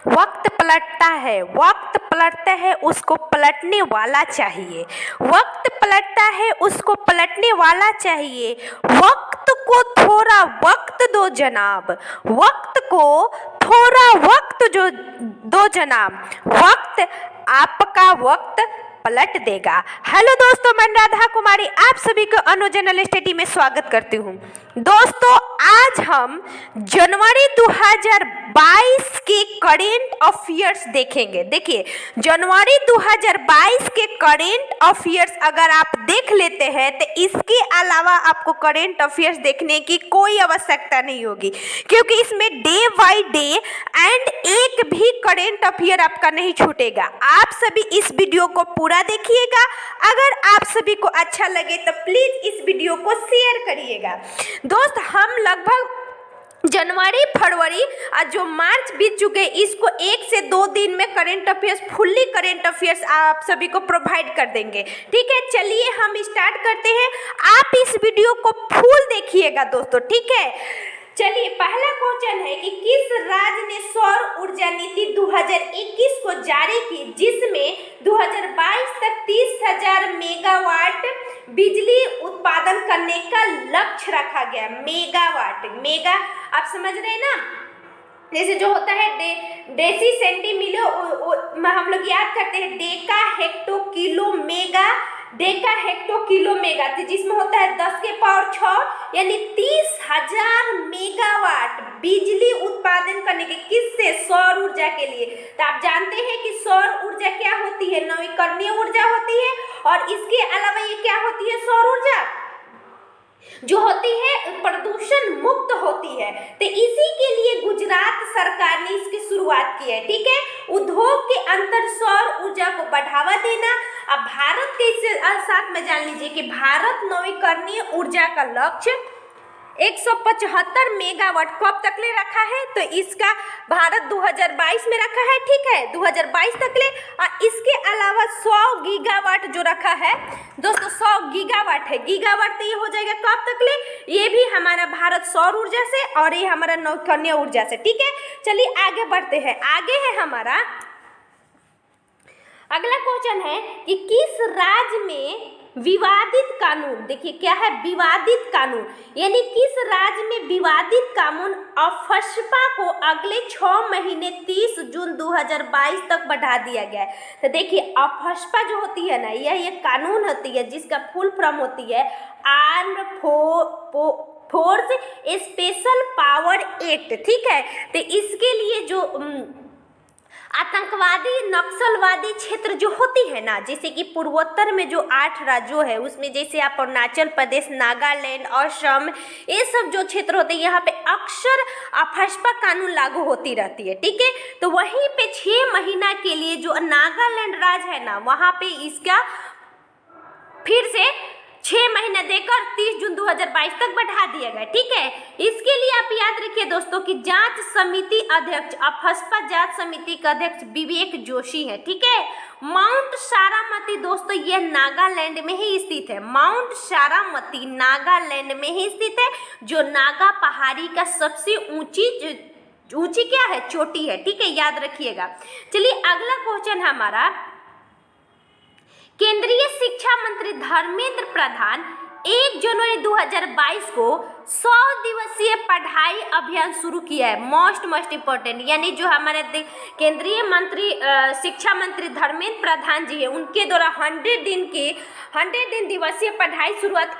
वक्त पलटता है, वक्त पलटता है, उसको पलटने वाला चाहिए। वक्त पलटता है, उसको पलटने वाला चाहिए। वक्त को थोड़ा वक्त दो जनाब, वक्त को थोड़ा वक्त जो दो जनाब, वक्त आपका वक्त पलट देगा। हेलो दोस्तों, मैं राधा कुमारी आप सभी को अनु जर्नल स्टडी में स्वागत करती हूँ। दोस्तों, आज हम जनवरी 2022 के करेंट अफेयर्स देखेंगे। देखिए, जनवरी 2022 के करेंट अफेयर्स अगर आप देख लेते हैं तो इसके अलावा आपको करेंट अफेयर्स देखने की कोई आवश्यकता नहीं होगी, क्योंकि इसमें डे बाय डे एंड एक भी करेंट अफेयर आपका नहीं छूटेगा। आप सभी इस वीडियो को पूरा देखिएगा। अगर आप सभी को अच्छा लगे तो प्लीज इस वीडियो को शेयर करिएगा। दोस्त, हम लगभग जनवरी फरवरी और जो मार्च बीत चुके हैं, इसको 1 से 2 दिन में current affairs, fully current affairs आप सभी को प्रोवाइड कर देंगे। ठीक है, चलिए हम स्टार्ट करते हैं। आप इस वीडियो को फुल देखिएगा दोस्तों, ठीक है। चलिए, पहला क्वेश्चन है कि किस राज्य ने सौर ऊर्जा नीति 2021 को जारी की, जिसमें 2022 तक 30,000 मेगावाट बिजली उत्पादन करने का लक्ष्य रखा गया। मेगावाट, मेगा आप समझ रहे हैं ना, जैसे जो होता है डेसी सेंटीमीटर, हम लोग याद करते हैं Deka hecto kilo mega, Deka hecto kilo mega, जिसमें होता है 10 के पावर 6, यानी 30,000 मेगावाट बिजली उत्पादन करने के, किससे? सौर ऊर्जा के लिए। तो आप जानते हैं कि सौर ऊर्जा क्या होती है? नवीकरणीय ऊर्जा होती है। और इसके अलावा ये क्या होती है? सौर ऊर्जा जो होती है प्रदूषण मुक्त होती है। तो इसी के लिए गुजरात सरकार ने इसकी शुरुआत की है। ठीक है, उद्योग के अंतर सौर ऊर्जा को बढ़ावा देना। अब भारत के इससे साथ में जान लीजिए कि भारत नवीकरणीय ऊर्जा का लक्ष्य 175 मेगावाट कब तक ले रखा है? तो इसका भारत 2022 में रखा है। ठीक है, 2022 तक ले। और इसके अलावा 100 गीगावाट जो रखा है दोस्तों, 100 गीगावाट है। गीगावाट तो ये हो जाएगा कब तक ले? ये भी हमारा भारत सौर ऊर्जा से और ये हमारा नवीकरणीय ऊर्जा से। ठीक है, चलिए आगे बढ़ते हैं। आगे है हमारा अगला क्वेश्चन है कि किस राज्य में विवादित कानून, देखिए क्या है विवादित कानून, यानी किस राज्य में विवादित कानून अफस्पा को अगले 6 महीने 30 जून 2022 तक बढ़ा दिया गया है। तो देखिए, अफस्पा जो होती है ना, यह एक कानून होती है जिसका फुल फॉर्म होती है armed force special power act. ठीक है, तो इसके लिए जो आतंकवादी नक्सलवादी क्षेत्र जो होती है ना, जैसे कि पूर्वोत्तर में जो 8 राज्यों है, उसमें जैसे आप अरुणाचल प्रदेश, नागालैंड, असम, ये सब जो क्षेत्र होते हैं, यहाँ पे अक्सर अफस्पा कानून लागू होती रहती है। ठीक है, तो वहीं पे 6 महीना के लिए जो नागालैंड राज्य है ना, वहाँ पे इसका फिर से 6 महीने देकर 30 जून 2022 तक बढ़ा दिया गया। ठीक है, इसके लिए आप याद रखिए दोस्तों कि जांच समिति अध्यक्ष, अफस्पा जांच समिति के अध्यक्ष विवेक जोशी है। ठीक है, माउंट सारामती दोस्तों ये नागालैंड में ही स्थित है। माउंट सारामती नागालैंड में ही स्थित है, जो नागा पहाड़ी का सबसे ऊंची क्या है? चोटी है। ठीक है, याद रखिएगा। चलिए अगला क्वेश्चन हमारा, केंद्रीय शिक्षा मंत्री धर्मेंद्र प्रधान 1 जनवरी 2022 को 100 दिवसीय पढ़ाई अभियान शुरू किया है। मोस्ट इम्पोर्टेंट, यानी जो हमारे केंद्रीय मंत्री शिक्षा मंत्री धर्मेंद्र प्रधान जी है, उनके द्वारा 100 दिन दिवसीय पढ़ाई शुरुआत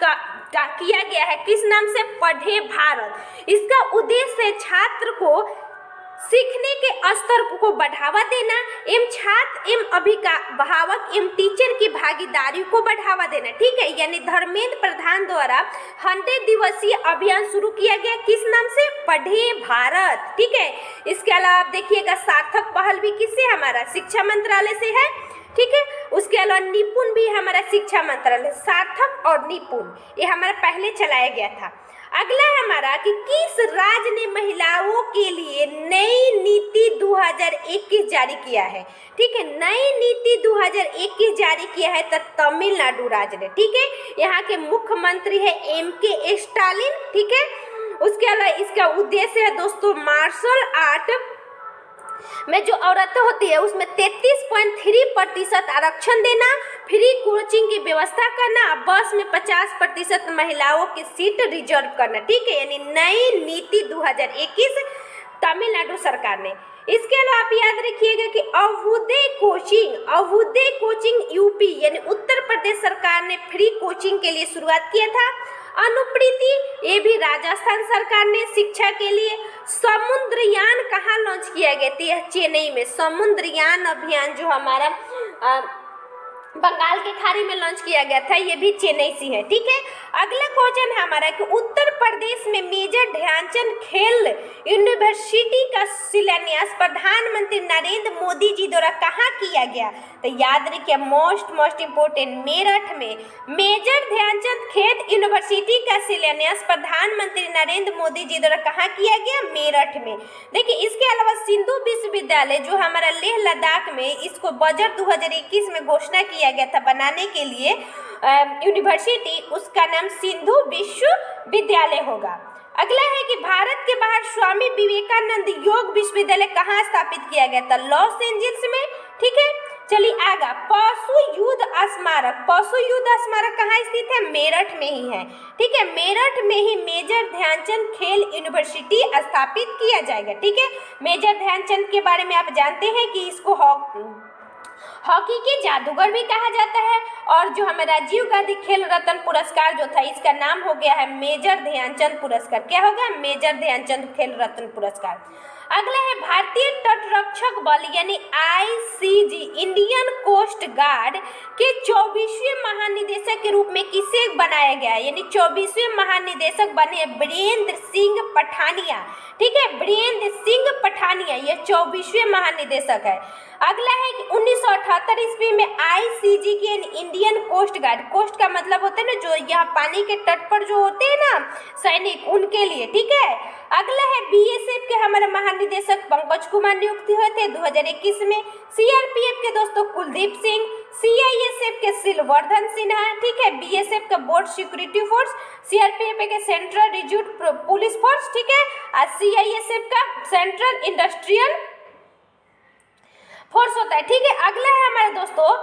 किया गया है। किस नाम से? पढ़े भारत। इसका उद्देश्य है छात्र को सीखने के स्तर को बढ़ावा देना एवं छात्र एवं अभिभावक एवं टीचर की भागीदारी को बढ़ावा देना। ठीक है, यानी धर्मेंद्र प्रधान द्वारा 100 दिवसीय अभियान शुरू किया गया। किस नाम से? पढ़े भारत। ठीक है, इसके अलावा आप देखिएगा सार्थक पहल भी किससे? हमारा शिक्षा मंत्रालय से है। ठीक है, उसके अलावा निपुण भी हमारा शिक्षा मंत्रालय, सार्थक और निपुण ये हमारा पहले चलाया गया था। अगला है हमारा कि किस राज्य ने महिलाओं के लिए नई नीति 2021 जारी किया है? ठीक है, नई नीति 2021 जारी किया है तो तमिलनाडु राज्य ने। ठीक है, यहाँ के मुख्यमंत्री है MK स्टालिन। ठीक है, उसके अलावा इसका उद्देश्य है दोस्तों मार्शल आर्ट में जो औरतें होती है उसमें 33.3% आरक्षण देना, फ्री कोचिंग की व्यवस्था करना, बस में 50% महिलाओं की सीट रिजर्व करना। ठीक है, यानी नई नीति 2021 तमिलनाडु सरकार ने। इसके अलावा आप याद रखिएगा कि अभ्युदय कोचिंग यूपी यानी उत्तर प्रदेश सरकार ने फ्री कोचिंग के लिए शुरुआत किया था। अनुप्रीति, ये भी राजस्थान सरकार ने शिक्षा के लिए। समुद्रयान कहाँ लॉन्च किया गया था? चेन्नई में। समुद्रयान अभियान जो हमारा बंगाल के खाड़ी में लॉन्च किया गया था, ये भी चेन्नई से है। ठीक है, अगला क्वेश्चन है हमारा कि उत्तर प्रदेश में मेजर ध्यानचंद खेल यूनिवर्सिटी का शिलान्यास प्रधानमंत्री नरेंद्र मोदी जी द्वारा कहाँ किया गया? तो याद रखिए, मोस्ट इम्पोर्टेंट, मेरठ में मेजर ध्यानचंद खेल यूनिवर्सिटी का शिलान्यास प्रधानमंत्री नरेंद्र मोदी जी द्वारा कहाँ किया गया? मेरठ में। देखिए, इसके अलावा सिंधु विश्वविद्यालय जो हमारा लेह लद्दाख में, इसको बजट 2021 में घोषणा किया गया था बनाने के लिए यूनिवर्सिटी, उसका नाम सिंधु विश्वविद्यालय होगा। अगला है कि भारत के बाहर स्वामी विवेकानंद योग विश्वविद्यालय कहाँ स्थापित किया गया था? लॉस एंजल्स में। ठीक है, चलिए आगा, पशु युद्ध स्मारक कहाँ स्थित है? मेरठ में ही है। ठीक है, मेरठ में ही मेजर ध्यानचंद खेल यूनिवर्सिटी स्थापित किया जाएगा। ठीक है, मेजर ध्यानचंद के बारे में आप जानते हैं कि इसको हॉकी के जादूगर भी कहा जाता है। और जो हमें राजीव गांधी खेल रत्न पुरस्कार जो था, इसका नाम हो गया है मेजर ध्यानचंद पुरस्कार। क्या होगा? मेजर ध्यानचंद खेल रत्न पुरस्कार। अगला है भारतीय तटरक्षक बल यानी आईसीजी, इंडियन कोस्ट गार्ड के 24वें महानिदेशक के रूप में किसे बनाया गया है? यानी 24वें महानिदेशक बने बीरेंद्र सिंह पठानिया। ठीक है, बीरेंद्र सिंह पठानिया ये 24वें महानिदेशक है। अगला है कि 1978 ईस्वी में आईसीजी के इंडियन कोस्ट गार्ड, कोस्ट का मतलब होता है ना जो यहाँ पानी के तट पर जो होते हैं ना सैनिक, उनके लिए। ठीक है, अगला है बीएसएफ के हमारे महानिदेशक पंकज कुमार नियुक्त हुए थे 2021 में। सीआरपीएफ के दोस्तों कुलदीप सिंह, सीआईएसएफ के सिलवर्धन सिन्हा। ठीक है, बीएसएफ का बोर्ड सिक्योरिटी फोर्स, सीआरपीएफ के सेंट्रल रिजर्व पुलिस फोर्स। ठीक है, और सीआईएसएफ का सेंट्रल इंडस्ट्रियल फोर्स होता है। ठीक है, अगला है हमारे दोस्तों,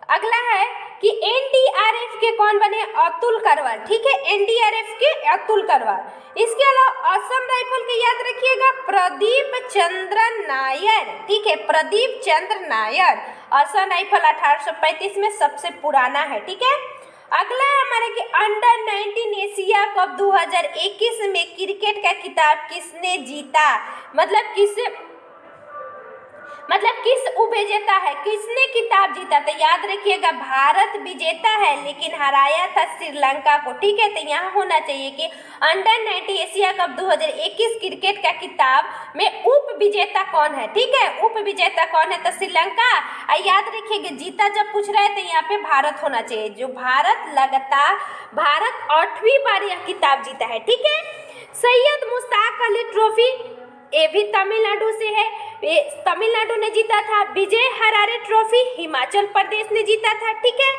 अगला है कि एनडीआरएफ के कौन बने? अतुल करवाल। ठीक है, एनडीआरएफ के अतुल करवाल। इसके अलावा असम राइफल के याद रखिएगा प्रदीप चंद्र नायर। ठीक है, प्रदीप चंद्र नायर। असम राइफल 1835 में सबसे पुराना है। ठीक है, अगला है हमारे कि अंडर 19 एशिया कप 2021 में क्रिकेट का खिताब किसने जीता? मतलब किस उपविजेता है, किसने खिताब जीता? तो याद रखिएगा भारत विजेता है लेकिन हराया था श्रीलंका को। ठीक है, तो यहाँ होना चाहिए कि अंडर 19 एशिया कप 2021 क्रिकेट का खिताब में उप विजेता कौन है? ठीक है, उप विजेता कौन है? तो श्रीलंका। याद रखिएगा जीता जब पूछ रहे थे यहाँ पे भारत होना चाहिए, जो भारत 8वीं बार यह खिताब जीता है। ठीक है, सैयद मुश्ताक अली ट्रॉफी ये भी तमिलनाडु से है, तमिलनाडु ने जीता था। विजय हरारे ट्रॉफी हिमाचल प्रदेश ने जीता था। ठीक है,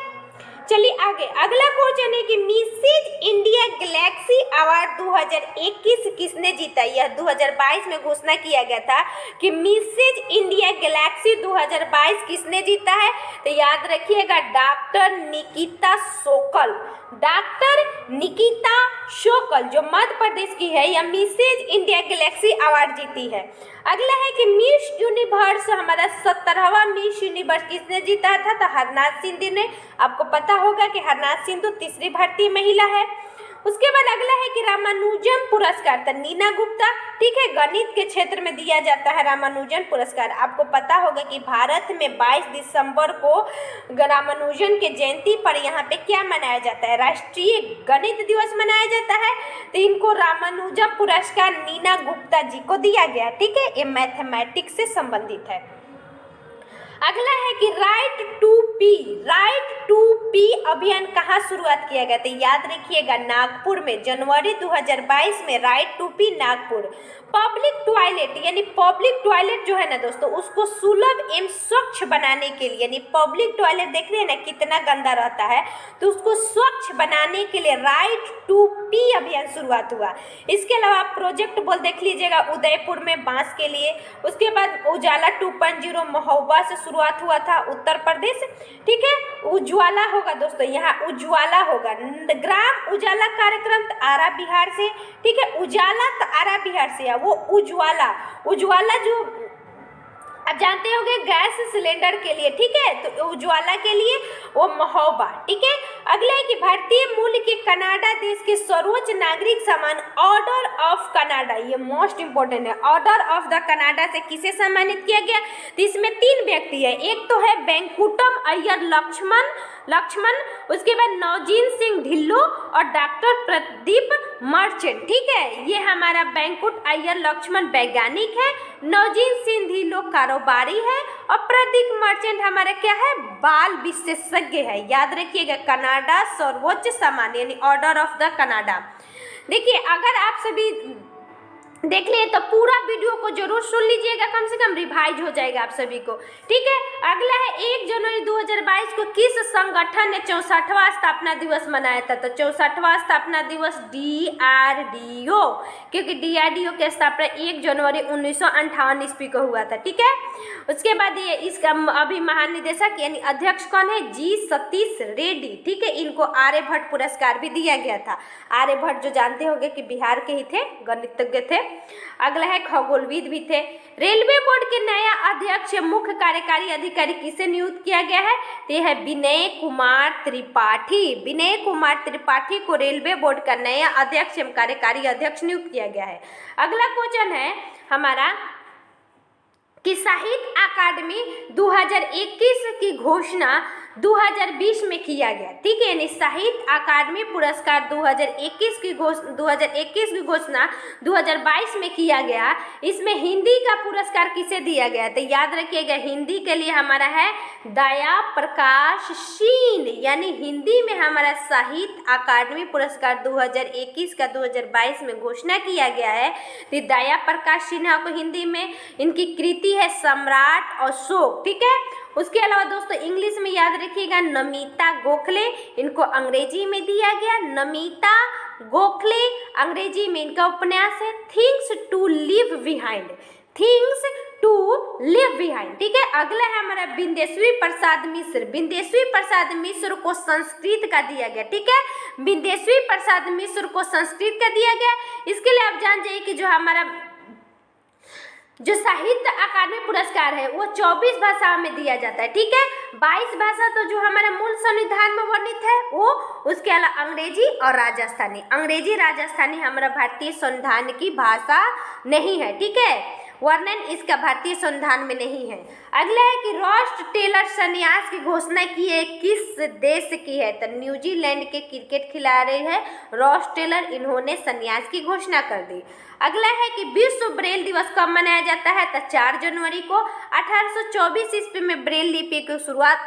चलिए आगे, अगला क्वेश्चन है कि मिसेज इंडिया गैलेक्सी अवार्ड 2021 किसने जीता? यह 2022 में घोषणा किया गया था कि मिसेज इंडिया गैलेक्सी 2022 किसने जीता है? तो याद रखिएगा डॉक्टर निकिता सोकल। डॉक्टर निकिता सोकल जो मध्य प्रदेश की है, यह मिसेज इंडिया गैलेक्सी अवार्ड जीती है। अगला है कि मिस यूनिवर्स हमारा 17वां मिस यूनिवर्स किसने जीता था? तो हरनाथ सिंधु ने। आपको पता होगा कि हरनाथ सिंधु तीसरी भारतीय महिला है। उसके बाद अगला है कि रामानुजन पुरस्कार, तो नीना गुप्ता। ठीक है, गणित के क्षेत्र में दिया जाता है रामानुजन पुरस्कार। आपको पता होगा कि भारत में 22 दिसंबर को रामानुजन के जयंती पर यहाँ पे क्या मनाया जाता है? राष्ट्रीय गणित दिवस मनाया जाता है। तो इनको रामानुजन पुरस्कार नीना गुप्ता जी को दिया गया। ठीक है, ये मैथमेटिक्स से संबंधित है। अगला है कि राइट टू पी अभियान कहाँ शुरुआत किया गया? तो याद रखिएगा नागपुर में, जनवरी 2022 में right to pee Nagpur. Public toilet यानी पब्लिक टॉयलेट जो है ना दोस्तों, उसको सुलभ एवं स्वच्छ बनाने के लिए, यानी पब्लिक टॉयलेट देख रहे हैं ना कितना गंदा रहता है, तो उसको स्वच्छ बनाने के लिए राइट टू पी अभियान शुरुआत हुआ। इसके अलावा प्रोजेक्ट बोल देख लीजिएगा उदयपुर में बांस के लिए। उसके बाद उजाला 2.0 महोबा से शुरुआत हुआ था उत्तर प्रदेश, ठीक है। उज्ज्वला होगा दोस्तों, यहाँ उज्ज्वला होगा। ग्राम उजाला कार्यक्रम तो आरा बिहार से, ठीक है। उजाला तो आरा बिहार से है, वो उज्ज्वला जो आप जानते होंगे गैस सिलेंडर के लिए, ठीक है। तो उज्ज्वला के लिए वो महोबा, ठीक है। अगला है कि भारतीय मूल के कनाडा देश के सर्वोच्च नागरिक सम्मान ऑर्डर ऑफ कनाडा, ये मोस्ट इंपोर्टेंट है। ऑर्डर ऑफ द कनाडा से किसे सम्मानित किया गया? तो इसमें 3 व्यक्ति है। एक तो है वेंकुटम अय्यर लक्ष्मण, उसके बाद नवजीन सिंह ढिल्लो और डॉक्टर प्रदीप मर्चेंट, ठीक है। ये हमारा वेंकुट अय्यर लक्ष्मण वैज्ञानिक है, नवजीन सिंह ढिल्लो कारोबारी है और प्रदीप मर्चेंट हमारा क्या है? बाल विशेषज्ञ है। याद रखिएगा कनाडा सर्वोच्च सम्मान यानी ऑर्डर ऑफ द कनाडा। देखिए अगर आप सभी देख लिए तो पूरा वीडियो को जरूर सुन लीजिएगा, कम से कम रिवाइज हो जाएगा आप सभी को, ठीक है। अगला है 1 जनवरी 2022 को किस संगठन ने 64वां स्थापना दिवस मनाया था? तो 64वां स्थापना दिवस DRDO, क्योंकि DRDO की स्थापना 1 जनवरी 1958 ईस्वी को हुआ था, ठीक है। उसके बाद ये इसका अभी महानिदेशक यानी अध्यक्ष कौन है? G सतीश रेड्डी, ठीक है। इनको आर्यभट्ट पुरस्कार भी दिया गया था। आर्यभट्ट जो जानते होंगे कि बिहार के ही थे, गणितज्ञ थे। अगला है खगोलविद भी थे। रेलवे बोर्ड के नया अध्यक्ष मुख्य कार्यकारी अधिकारी किसे नियुक्त किया गया है? तो यह है विनय कुमार त्रिपाठी। विनय कुमार त्रिपाठी को रेलवे बोर्ड का नया अध्यक्ष एवं कार्यकारी अध्यक्ष नियुक्त किया गया है। अगला क्वेश्चन है हमारा कि साहित्य अकादमी 2021 की घोषणा 2020 में किया गया, ठीक है। यानी साहित्य अकादमी पुरस्कार 2021 की घोषणा 2022 में किया गया। इसमें हिंदी का पुरस्कार किसे दिया गया? तो याद रखिएगा हिंदी के लिए हमारा है दया प्रकाश सिंह, यानी हिंदी में हमारा साहित्य अकादमी पुरस्कार 2021 का 2022 में घोषणा किया गया है। तो दया प्रकाश सिन्हा को हिंदी में इनकी कृति है सम्राट अशोक, ठीक है। उसके अलावा दोस्तों इंग्लिश में याद रखिएगा नमिता गोखले, इनको अंग्रेजी में दिया गया। नमिता गोखले अंग्रेजी में इनका उपन्यास है थिंग्स टू लिव बिहाइंड, ठीक है। अगला है हमारा बिंदेश्वरी प्रसाद मिश्र। बिंदेश्वरी प्रसाद मिश्र को संस्कृत का दिया गया, ठीक है। बिंदेश्वरी प्रसाद मिश्र को संस्कृत का दिया गया। इसके लिए आप जान जाइए कि जो हमारा जो साहित्य अकादमी पुरस्कार है वो 24 भाषाओं में दिया जाता है, ठीक है। 22 भाषा तो जो हमारे मूल संविधान में वर्णित है वो, उसके अलावा अंग्रेजी और राजस्थानी। अंग्रेजी राजस्थानी हमारा भारतीय संविधान की भाषा नहीं है, ठीक है। वर्णन इसका भारतीय संविधान में नहीं है। अगला है कि रॉस टेलर संन्यास की घोषणा की है किस देश की है? तो न्यूजीलैंड के क्रिकेट खिलाड़ी है रॉस टेलर, इन्होंने संन्यास की घोषणा कर दी। अगला है कि विश्व ब्रेल दिवस कब मनाया जाता है? तो 4 जनवरी को। 1824 ईस्वी में ब्रेल लिपि की शुरुआत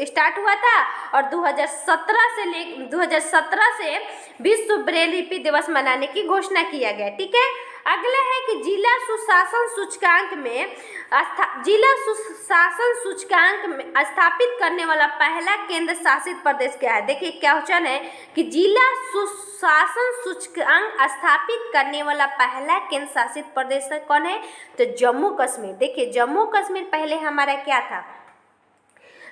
स्टार्ट हुआ था और 2017 से विश्व ब्रेल लिपि दिवस मनाने की घोषणा किया गया, ठीक है। अगला है कि जिला सुशासन सूचकांक में स्थापित करने वाला पहला केंद्र शासित प्रदेश क्या है? देखिए क्वेश्चन है कि जिला सुशासन सूचकांक स्थापित करने वाला पहला केंद्र शासित प्रदेश कौन है? तो जम्मू कश्मीर। देखिए जम्मू कश्मीर पहले हमारा क्या था?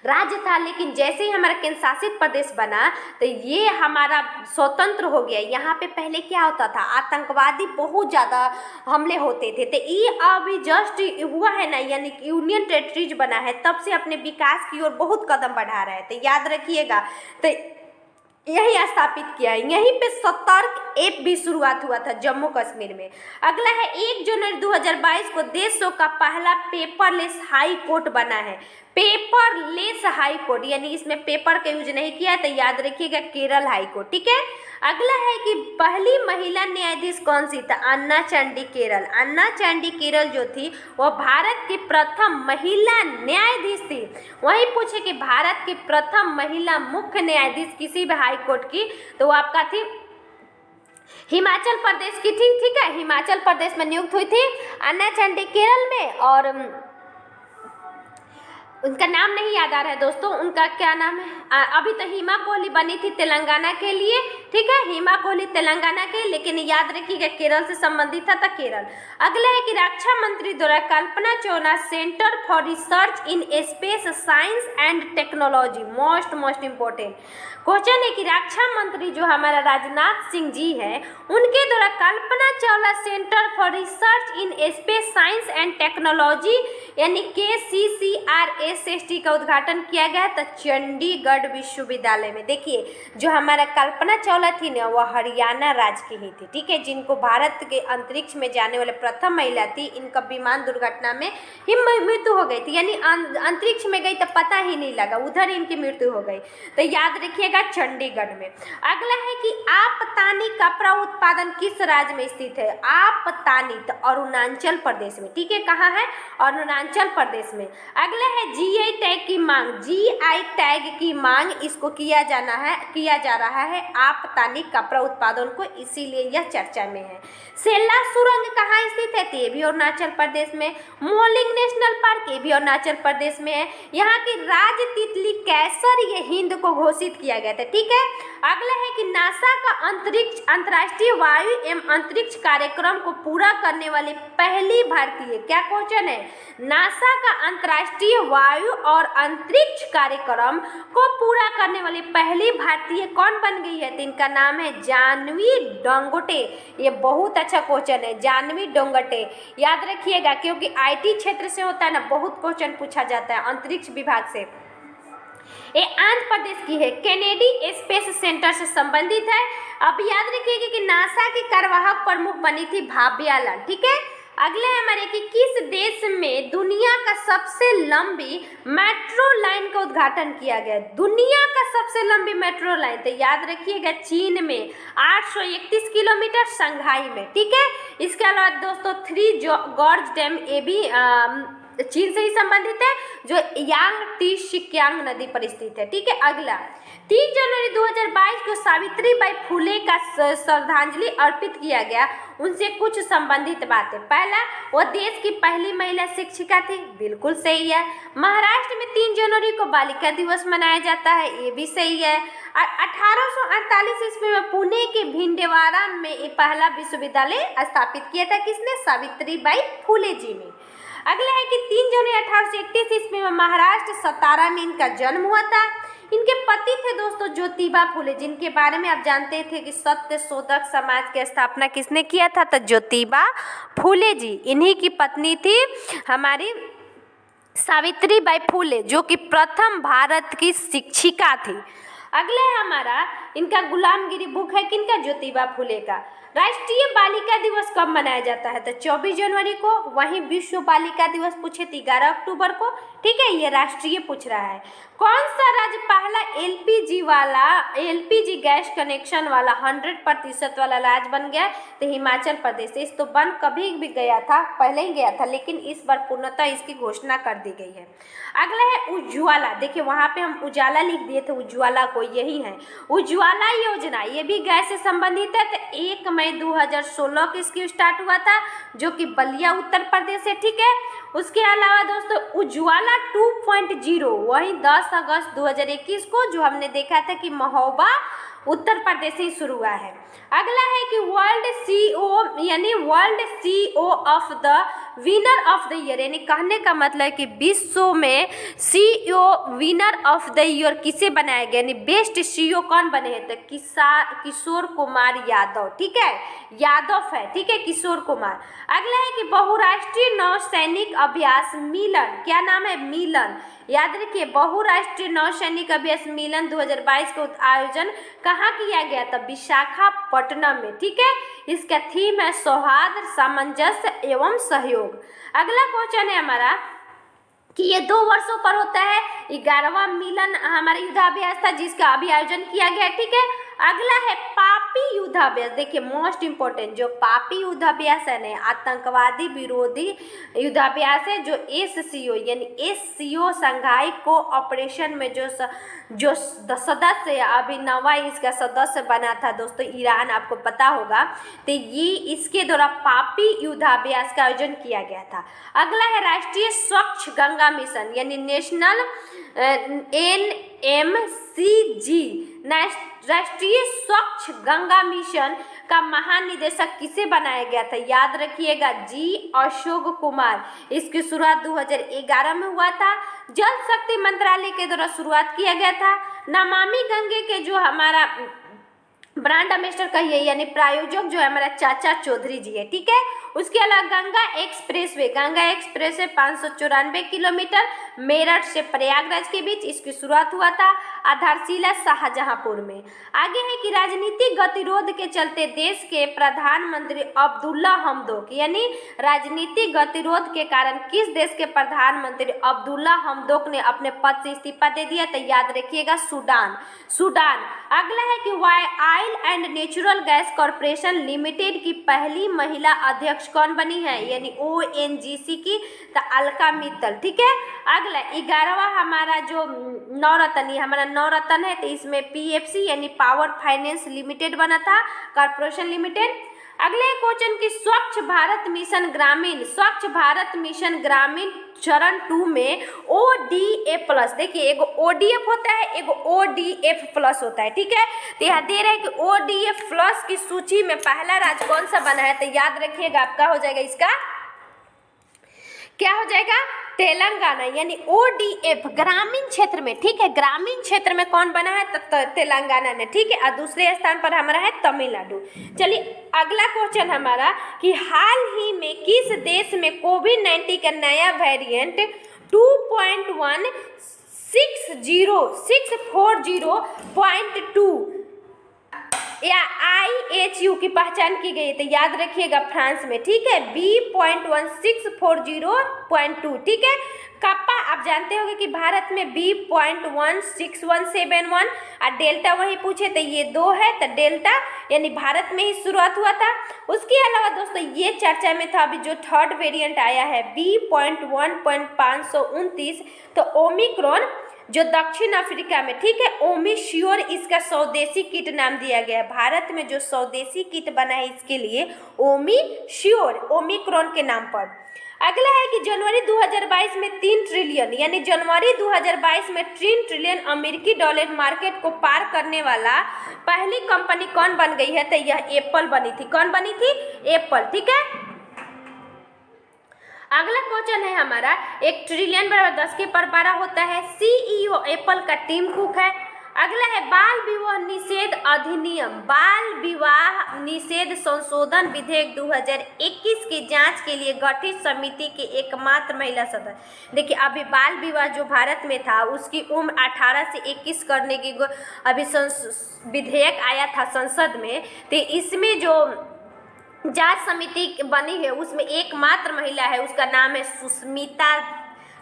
राज्य था, लेकिन जैसे ही हमारा केंद्र शासित प्रदेश बना तो ये हमारा स्वतंत्र हो गया। यहाँ पे पहले क्या होता था? आतंकवादी बहुत ज़्यादा हमले होते थे। तो ये अभी जस्ट हुआ है ना, यानी कि यूनियन टेरिटरीज बना है, तब से अपने विकास की ओर बहुत कदम बढ़ा रहा है। तो याद रखिएगा, तो यही स्थापित किया है। यहीं पे सतर्क ऐप भी शुरुआत हुआ था जम्मू कश्मीर में। अगला है 1 जनवरी 2022 को देशों का पहला पेपरलेस हाई कोर्ट बना है। पेपरलेस हाई कोर्ट यानी इसमें पेपर का यूज नहीं किया है, तो याद रखिएगा केरल हाई कोर्ट, ठीक है। अगला है कि पहली महिला न्यायाधीश कौन सी? तो अन्ना चंडी केरल। अन्ना चंडी केरल जो थी वो भारत की प्रथम महिला न्यायाधीश थी। वही पूछे कि भारत की प्रथम महिला मुख्य न्यायाधीश किसी भी हाई कोर्ट की, तो वो आपका थी हिमाचल प्रदेश की थी। ठीक है, हिमाचल प्रदेश में नियुक्त हुई थी अन्ना चंडी केरल में। और उनका नाम नहीं याद आ रहा है दोस्तों, उनका क्या नाम है? अभी तो हिमा कोहली बनी थी तेलंगाना के लिए। ठीक है, हिमा कोहली तेलंगाना के, लेकिन याद रखिएगा केरल से संबंधित था केरल। अगला है कि रक्षा मंत्री द्वारा Kalpana Chawla centre for research in space science and technology, most important question है कि रक्षा मंत्री जो हमारा राजनाथ सिंह जी हैं उनके द्वारा Kalpana Chawla centre for research in space science and technology यानी KCCRSST का उद्घाटन किया गया था चंडीगढ़ विश्वविद्यालय में। देखिए जो हमारा कल्पना चावला थी ना वह हरियाणा राज्य की ही थी। ठीक है, जिनको भारत के अंतरिक्ष में जाने वाले प्रथम महिला थी। इनका विमान दुर्घटना में ही मृत्यु हो गई थी, यानी अंतरिक्ष में गई तो पता ही नहीं लगा, उधर इनकी मृत्यु हो गई। तो याद रखिएगा चंडीगढ़ में। अगला है कि आपतानी कपड़ा उत्पादन किस राज्य में स्थित है? आपतानी तो अरुणाचल प्रदेश में। ठीक है, कहाँ है? अरुणाचल प्रदेश में। अगला है GI टैग की मांग। GI टैग की मांग इसको किया जा रहा है आपतानी कपड़ा उत्पादन को, इसीलिए यह चर्चा में है। सेला सुरंग कहाँ स्थित है? ये भी अरुणाचल प्रदेश में। मोलिंग नेशनल पार्क ये भी अरुणाचल प्रदेश में है। यहाँ की राज तितली कैसर ये हिंद को घोषित किया गया था। ठीक है, अगला है कि नासा का अंतर्राष्ट्रीय वायु एवं अंतरिक्ष कार्यक्रम को पूरा करने वाली पहली भारतीय, क्या क्वेश्चन है? नासा का अंतर्राष्ट्रीय वायु और अंतरिक्ष कार्यक्रम को पूरा करने वाली पहली भारतीय कौन बन गई है? तो इनका नाम है जानवी डोंगटे। ये बहुत अच्छा क्वेश्चन है, जानवी डोंगटे। याद रखिएगा क्योंकि IT क्षेत्र से होता है ना, बहुत क्वेश्चन पूछा जाता है अंतरिक्ष विभाग से। ये आंध्र प्रदेश की है, केनेडी स्पेस सेंटर से संबंधित है। अब याद रखिएगा कि नासा की कार्यवाहक प्रमुख बनी थी भाव्या लाल। ठीक है, अगले हमारे कि किस देश में दुनिया का सबसे लंबी मेट्रो लाइन का उद्घाटन किया गया? दुनिया का सबसे लंबी मेट्रो लाइन, तो याद रखिएगा चीन में 831 किलोमीटर, शंघाई में। ठीक है, इसके अलावा दोस्तों 3 गॉर्ज डैम ये भी चीन से ही संबंधित है, जो यांगटी शिक्यांग नदी पर स्थित है। ठीक है, अगला 3 जनवरी 2022 को सावित्रीबाई फुले का श्रद्धांजलि अर्पित किया गया। उनसे कुछ संबंधित बातें। पहला, वो देश की पहली महिला शिक्षिका थी, बिल्कुल सही है। महाराष्ट्र में 3 जनवरी को बालिका दिवस मनाया जाता है, ये भी सही है। और 1848 ईस्वी में पुणे के भिंडेवाड़ा में ये पहला विश्वविद्यालय स्थापित किया था, किसने? सावित्रीबाई फुले जी ने। अगला है कि 3 जनवरी 1831 ईस्वी में महाराष्ट्र सतारा में इनका जन्म हुआ था। इनके पति थे दोस्तों ज्योतिबा फुले, जिनके बारे में आप जानते थे कि सत्य शोधक समाज की स्थापना किसने किया था? तो ज्योतिबा फुले जी। इन्हीं की पत्नी थी हमारी सावित्रीबाई फुले, जो कि प्रथम भारत की शिक्षिका थी। अगला है हमारा इनका गुलामगिरी बुक है किनका? ज्योतिबा फुले का। राष्ट्रीय बालिका दिवस कब मनाया जाता है? तो 24 जनवरी को। वहीं विश्व बालिका दिवस पूछे 11 अक्टूबर को। ठीक है, ये राष्ट्रीय पूछ रहा है। कौन सा राज्य पहला LPG गैस कनेक्शन वाला 100% वाला राज्य बन गया? तो हिमाचल प्रदेश। इस तो बन कभी भी गया था, पहले ही गया था, लेकिन इस बार पूर्णतः इसकी घोषणा कर दी गई है। अगला है उज्ज्वला। देखिए वहाँ पे हम उजाला लिख दिए थे, उज्ज्वला को यही है उज्ज्वला योजना। ये भी गैस से संबंधित है। तो 1 मई 2016 को इसकी स्टार्ट हुआ था, जो कि बलिया उत्तर प्रदेश है। ठीक है, उसके अलावा दोस्तों उज्ज्वला 2.0 वही 10 अगस्त 2021 को, जो हमने देखा था कि महोबा उत्तर प्रदेश से शुरू हुआ है। अगला है कि world CEO of the winner of the year, यानी कहने का मतलब है कि विश्व में CEO winner of the year किसे बनाया गया, यानी बेस्ट CEO कौन बने हैं? तो किशोर कुमार यादव। ठीक है, यादव है। ठीक है, किशोर कुमार। अगला है कि बहुराष्ट्रीय नौसैनिक अभ्यास मिलन, क्या नाम है? मिलन। याद रखिए बहुराष्ट्रीय नौसैनिक अभ्यास मिलन 2022 का आयोजन कहाँ किया गया था? विशाखापट्टनम में। ठीक है, इसका थीम है सौहार्द, सामंजस्य एवं सहयोग। अगला क्वेश्चन है हमारा कि ये 2 वर्षों पर होता है। 11वां मिलन हमारा युद्धाभ्यास था, जिसका अभी आयोजन किया गया। ठीक है, अगला है पापी युद्धाभ्यास, देखिए मोस्ट इम्पोर्टेंट, जो पापी युद्धाभ्यास है ना, आतंकवादी विरोधी युद्धाभ्यास है, जो SCO यानी SCO संघाई को ऑपरेशन में जो सदस्य है, अभी नवा इसका सदस्य बना था दोस्तों ईरान, आपको पता होगा, तो ये इसके द्वारा पापी युद्धाभ्यास का आयोजन किया गया था। अगला है राष्ट्रीय स्वच्छ गंगा मिशन यानी नेशनल NMCG राष्ट्रीय स्वच्छ गंगा मिशन का महानिदेशक किसे बनाया गया था? याद रखिएगा जी अशोक कुमार। इसकी शुरुआत 2011 में हुआ था। जल शक्ति मंत्रालय के द्वारा शुरुआत किया गया था। नमामि गंगे के जो हमारा ब्रांड एम्बेसडर कहिए यानी प्रायोजक जो है हमारा चाचा चौधरी जी है, ठीक है। उसके अलावा गंगा एक्सप्रेसवे 594 किलोमीटर मेरठ से प्रयागराज के बीच इसकी शुरुआत हुआ था। आधारशिला शाहजहांपुर में। आगे है कि राजनीतिक गतिरोध के चलते देश के प्रधानमंत्री अब्दुल्ला हमदोक यानी राजनीतिक गतिरोध के कारण किस देश के प्रधानमंत्री अब्दुल्ला हमदोक ने अपने पद से इस्तीफा दे दिया? तो याद रखिएगा सूडान। अगला है कि oil and natural gas corporation limited की पहली महिला अध्यक्ष कौन बनी है? यानी ONGC की तो अलका मित्तल, ठीक है। अगला 11वां हमारा जो नवरत्न है, तो इसमें PFC यानी पावर फाइनेंस लिमिटेड बना था, कॉरपोरेशन लिमिटेड। अगले क्वेश्चन की स्वच्छ भारत मिशन ग्रामीण चरण 2 में ODF प्लस, देखिए एक ODF होता है, एक ODF प्लस होता है, ठीक है। तो यहाँ दे रहे हैं कि ODF प्लस की सूची में पहला राज्य कौन सा बना है? तो याद रखिएगा आपका हो जाएगा, इसका क्या हो जाएगा? तेलंगाना यानी ODF ग्रामीण क्षेत्र में, ठीक है। ग्रामीण क्षेत्र में कौन बना है? तो तेलंगाना ने, ठीक है। और दूसरे स्थान पर हमारा है तमिलनाडु। चलिए अगला क्वेश्चन हमारा कि हाल ही में किस देश में कोविड-19 का नया वेरिएंट 640.2 या IHU की पहचान की गई है? तो याद रखिएगा फ्रांस में, ठीक है। B.1640.2, ठीक है। कप्पा आप जानते होंगे कि भारत में B.16171 और डेल्टा वही पूछे तो ये 2 है, तो डेल्टा यानी भारत में ही शुरुआत हुआ था। उसके अलावा दोस्तों ये चर्चा में था अभी जो थर्ड वेरिएंट आया है B.1.529, तो ओमिक्रॉन जो दक्षिण अफ्रीका में, ठीक है। ओमिश्योर इसका स्वदेशी किट नाम दिया गया है। भारत में जो स्वदेशी किट बना है इसके लिए ओमिश्योर ओमिक्रॉन के नाम पर। अगला है कि जनवरी 2022 में 3 ट्रिलियन यानी जनवरी 2022 में 3 ट्रिलियन अमेरिकी डॉलर मार्केट को पार करने वाला पहली कंपनी कौन बन गई है? तो यह एप्पल बनी थी। कौन बनी थी? एप्पल, ठीक है। अगला क्वेश्चन है हमारा 1 ट्रिलियन बराबर 10 के पर 12 होता है। CEO एप्पल का टिम कुक है। अगला है बाल विवाह निषेध अधिनियम बाल विवाह निषेध संशोधन विधेयक 2021 की जांच के लिए गठित समिति की एकमात्र महिला सदस्य। देखिए अभी बाल विवाह जो भारत में था उसकी उम्र 18 से 21 करने की अभी विधेयक आया था संसद में, तो इसमें जो जांच समिति बनी है उसमें एकमात्र महिला है, उसका नाम है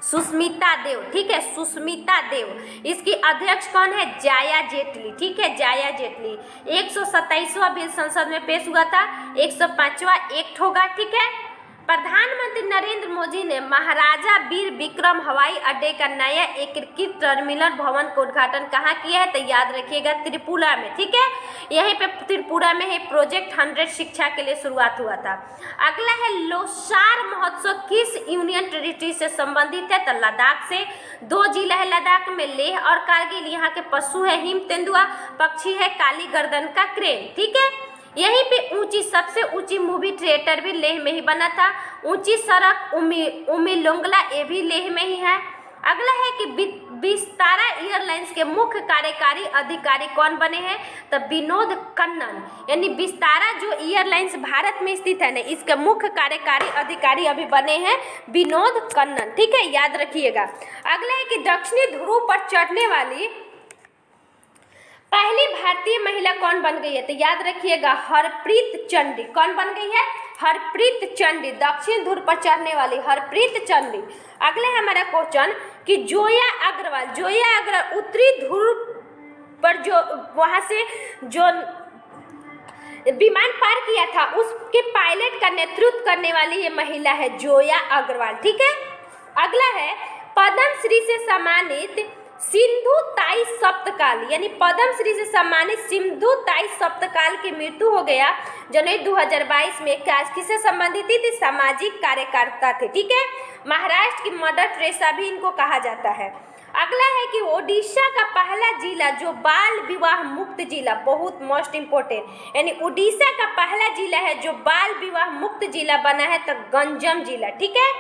सुष्मिता देव, ठीक है। सुष्मिता देव। इसकी अध्यक्ष कौन है? जाया जेटली, ठीक है। जाया जेटली 127वां बिल संसद में पेश हुआ था, 105वां एक्ट होगा, ठीक है। प्रधानमंत्री नरेंद्र मोदी ने महाराजा वीर विक्रम हवाई अड्डे का नया एकीकृत टर्मिनल भवन का उद्घाटन कहाँ किया है? तो याद रखिएगा त्रिपुरा में, ठीक है। यहीं पे त्रिपुरा में ही प्रोजेक्ट 100 शिक्षा के लिए शुरुआत हुआ था। अगला है लोसार महोत्सव किस यूनियन टेरिटरी से संबंधित है? तो लद्दाख से। 2 जिला है लद्दाख में, लेह और कारगिल। यहाँ के पशु है हिम तेंदुआ, पक्षी है काली गर्दन का क्रेन, ठीक है। यहीं पे सबसे ऊंची मूवी थिएटर भी लेह में ही बना था। ऊंची सड़क उमिलोंगला ये भी लेह में ही है। अगला है कि विस्तारा एयरलाइंस के मुख्य कार्यकारी अधिकारी कौन बने हैं? तो विनोद कन्नन यानी विस्तारा जो एयरलाइंस भारत में स्थित है ना, इसके मुख्य कार्यकारी अधिकारी अभी बने हैं विनोद कन्नन, ठीक है। याद रखिएगा। अगला है कि दक्षिणी ध्रुव पर चढ़ने वाली पहली भारतीय महिला कौन बन गई है? तो याद रखिएगा हरप्रीत चंडी। कौन बन गई है? हरप्रीत चंडी। दक्षिण ध्रुव पर चढ़ने वाली हरप्रीत चंडी। अगले हमारा क्वेश्चन कि जोया अग्रवाल उत्तरी ध्रुव पर जो वहां से जो विमान पार किया था, उसके पायलट का नेतृत्व करने वाली ये महिला है जोया अग्रवाल। ठीक है, अगला है पद्म श्री से सम्मानित सिंधु ताई सप्तकाल, यानी पद्म श्री से सम्मानित सिंधु ताई सप्तकाल की मृत्यु हो गया जनवरी 2022 में। किससे संबंधित थी? सामाजिक कार्यकर्ता थे। ठीक है, महाराष्ट्र की मदर टेरेसा भी इनको कहा जाता है। अगला है कि ओडिशा का पहला जिला जो बाल विवाह मुक्त जिला, बहुत मोस्ट इम्पोर्टेंट, यानी ओडिशा का पहला जिला है जो बाल विवाह मुक्त जिला बना है, तो गंजम जिला। ठीक है,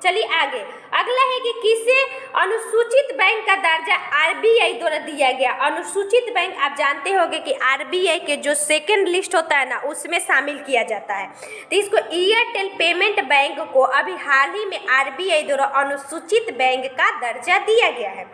चलिए आगे। अगला है कि किसे अनुसूचित बैंक का दर्जा आरबीआई द्वारा दिया गया। अनुसूचित बैंक आप जानते होंगे कि आरबीआई के जो सेकंड लिस्ट होता है ना, उसमें शामिल किया जाता है। तो इसको एयरटेल पेमेंट बैंक को अभी हाल ही में आरबीआई द्वारा अनुसूचित बैंक का दर्जा दिया गया है।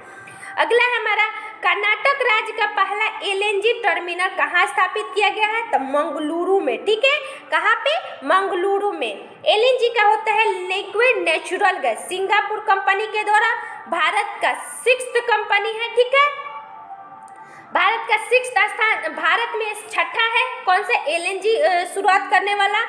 अगला है हमारा कर्नाटक राज्य का पहला एलएनजी टर्मिनल कहाँ स्थापित किया गया है? तो मंगलुरु में। ठीक है, कहाँ पे? मंगलुरु में। एलएनजी का होता है liquid natural gas, Singapore company के द्वारा, भारत का 6th कंपनी है। ठीक है, भारत का 6th स्थान, भारत में 6ठा है कौन सा एलएनजी शुरुआत करने वाला।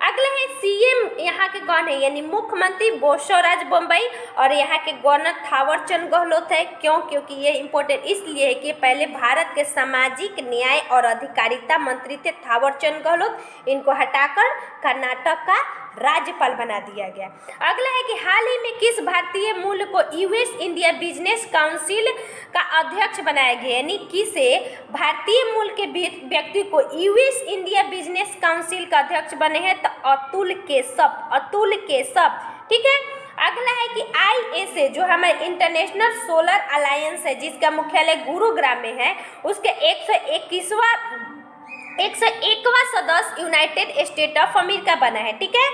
अगला है सीएम यहाँ के कौन है? यानी मुख्यमंत्री बसवराज बोम्मई, और यहाँ के गवर्नर थावरचंद गहलोत है। क्यों? क्योंकि ये इम्पोर्टेंट इसलिए है कि पहले भारत के सामाजिक न्याय और अधिकारिता मंत्री थे थावरचंद गहलोत, इनको हटाकर कर्नाटक का राज्यपाल बना दिया गया। अगला है कि हाल ही में किस भारतीय मूल को यूएस इंडिया बिजनेस काउंसिल का अध्यक्ष बनाया गया, यानी किसे भारतीय मूल के व्यक्ति को यूएस इंडिया बिजनेस काउंसिल का अध्यक्ष बने हैं? तो अतुल केशव, अतुल केशव। ठीक है, अगला है कि आईएसए जो हमारे इंटरनेशनल सोलर अलायंस है, जिसका मुख्यालय गुरुग्राम में है, उसके 101वां सदस्य यूनाइटेड स्टेट ऑफ अमेरिका बना है। ठीक है,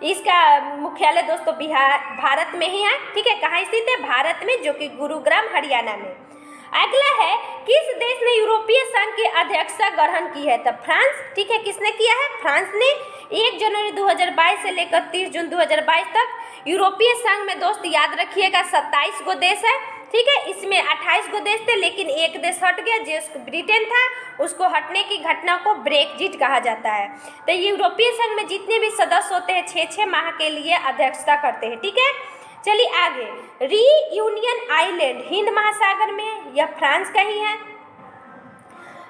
इसका मुख्यालय दोस्तों भारत में ही है। ठीक है, कहाँ स्थित है? भारत में, जो कि गुरुग्राम हरियाणा में। अगला है किस देश ने यूरोपीय संघ की अध्यक्षता ग्रहण की है? तो फ्रांस। ठीक है, किसने किया है? फ्रांस ने। 1 जनवरी 2022 से लेकर 30 जून 2022 तक यूरोपीय संघ में दोस्त याद रखिएगा 27 गो देश है। ठीक है, इसमें 28 गो देश थे, लेकिन एक देश हट गया जो ब्रिटेन था, उसको हटने की घटना को ब्रेक्जिट कहा जाता है। तो यूरोपीय संघ में जितने भी सदस्य होते हैं 6-6 माह के लिए अध्यक्षता करते हैं। ठीक है, चलिए आगे। रीयूनियन आइलैंड हिंद महासागर में, यह फ्रांस का ही है।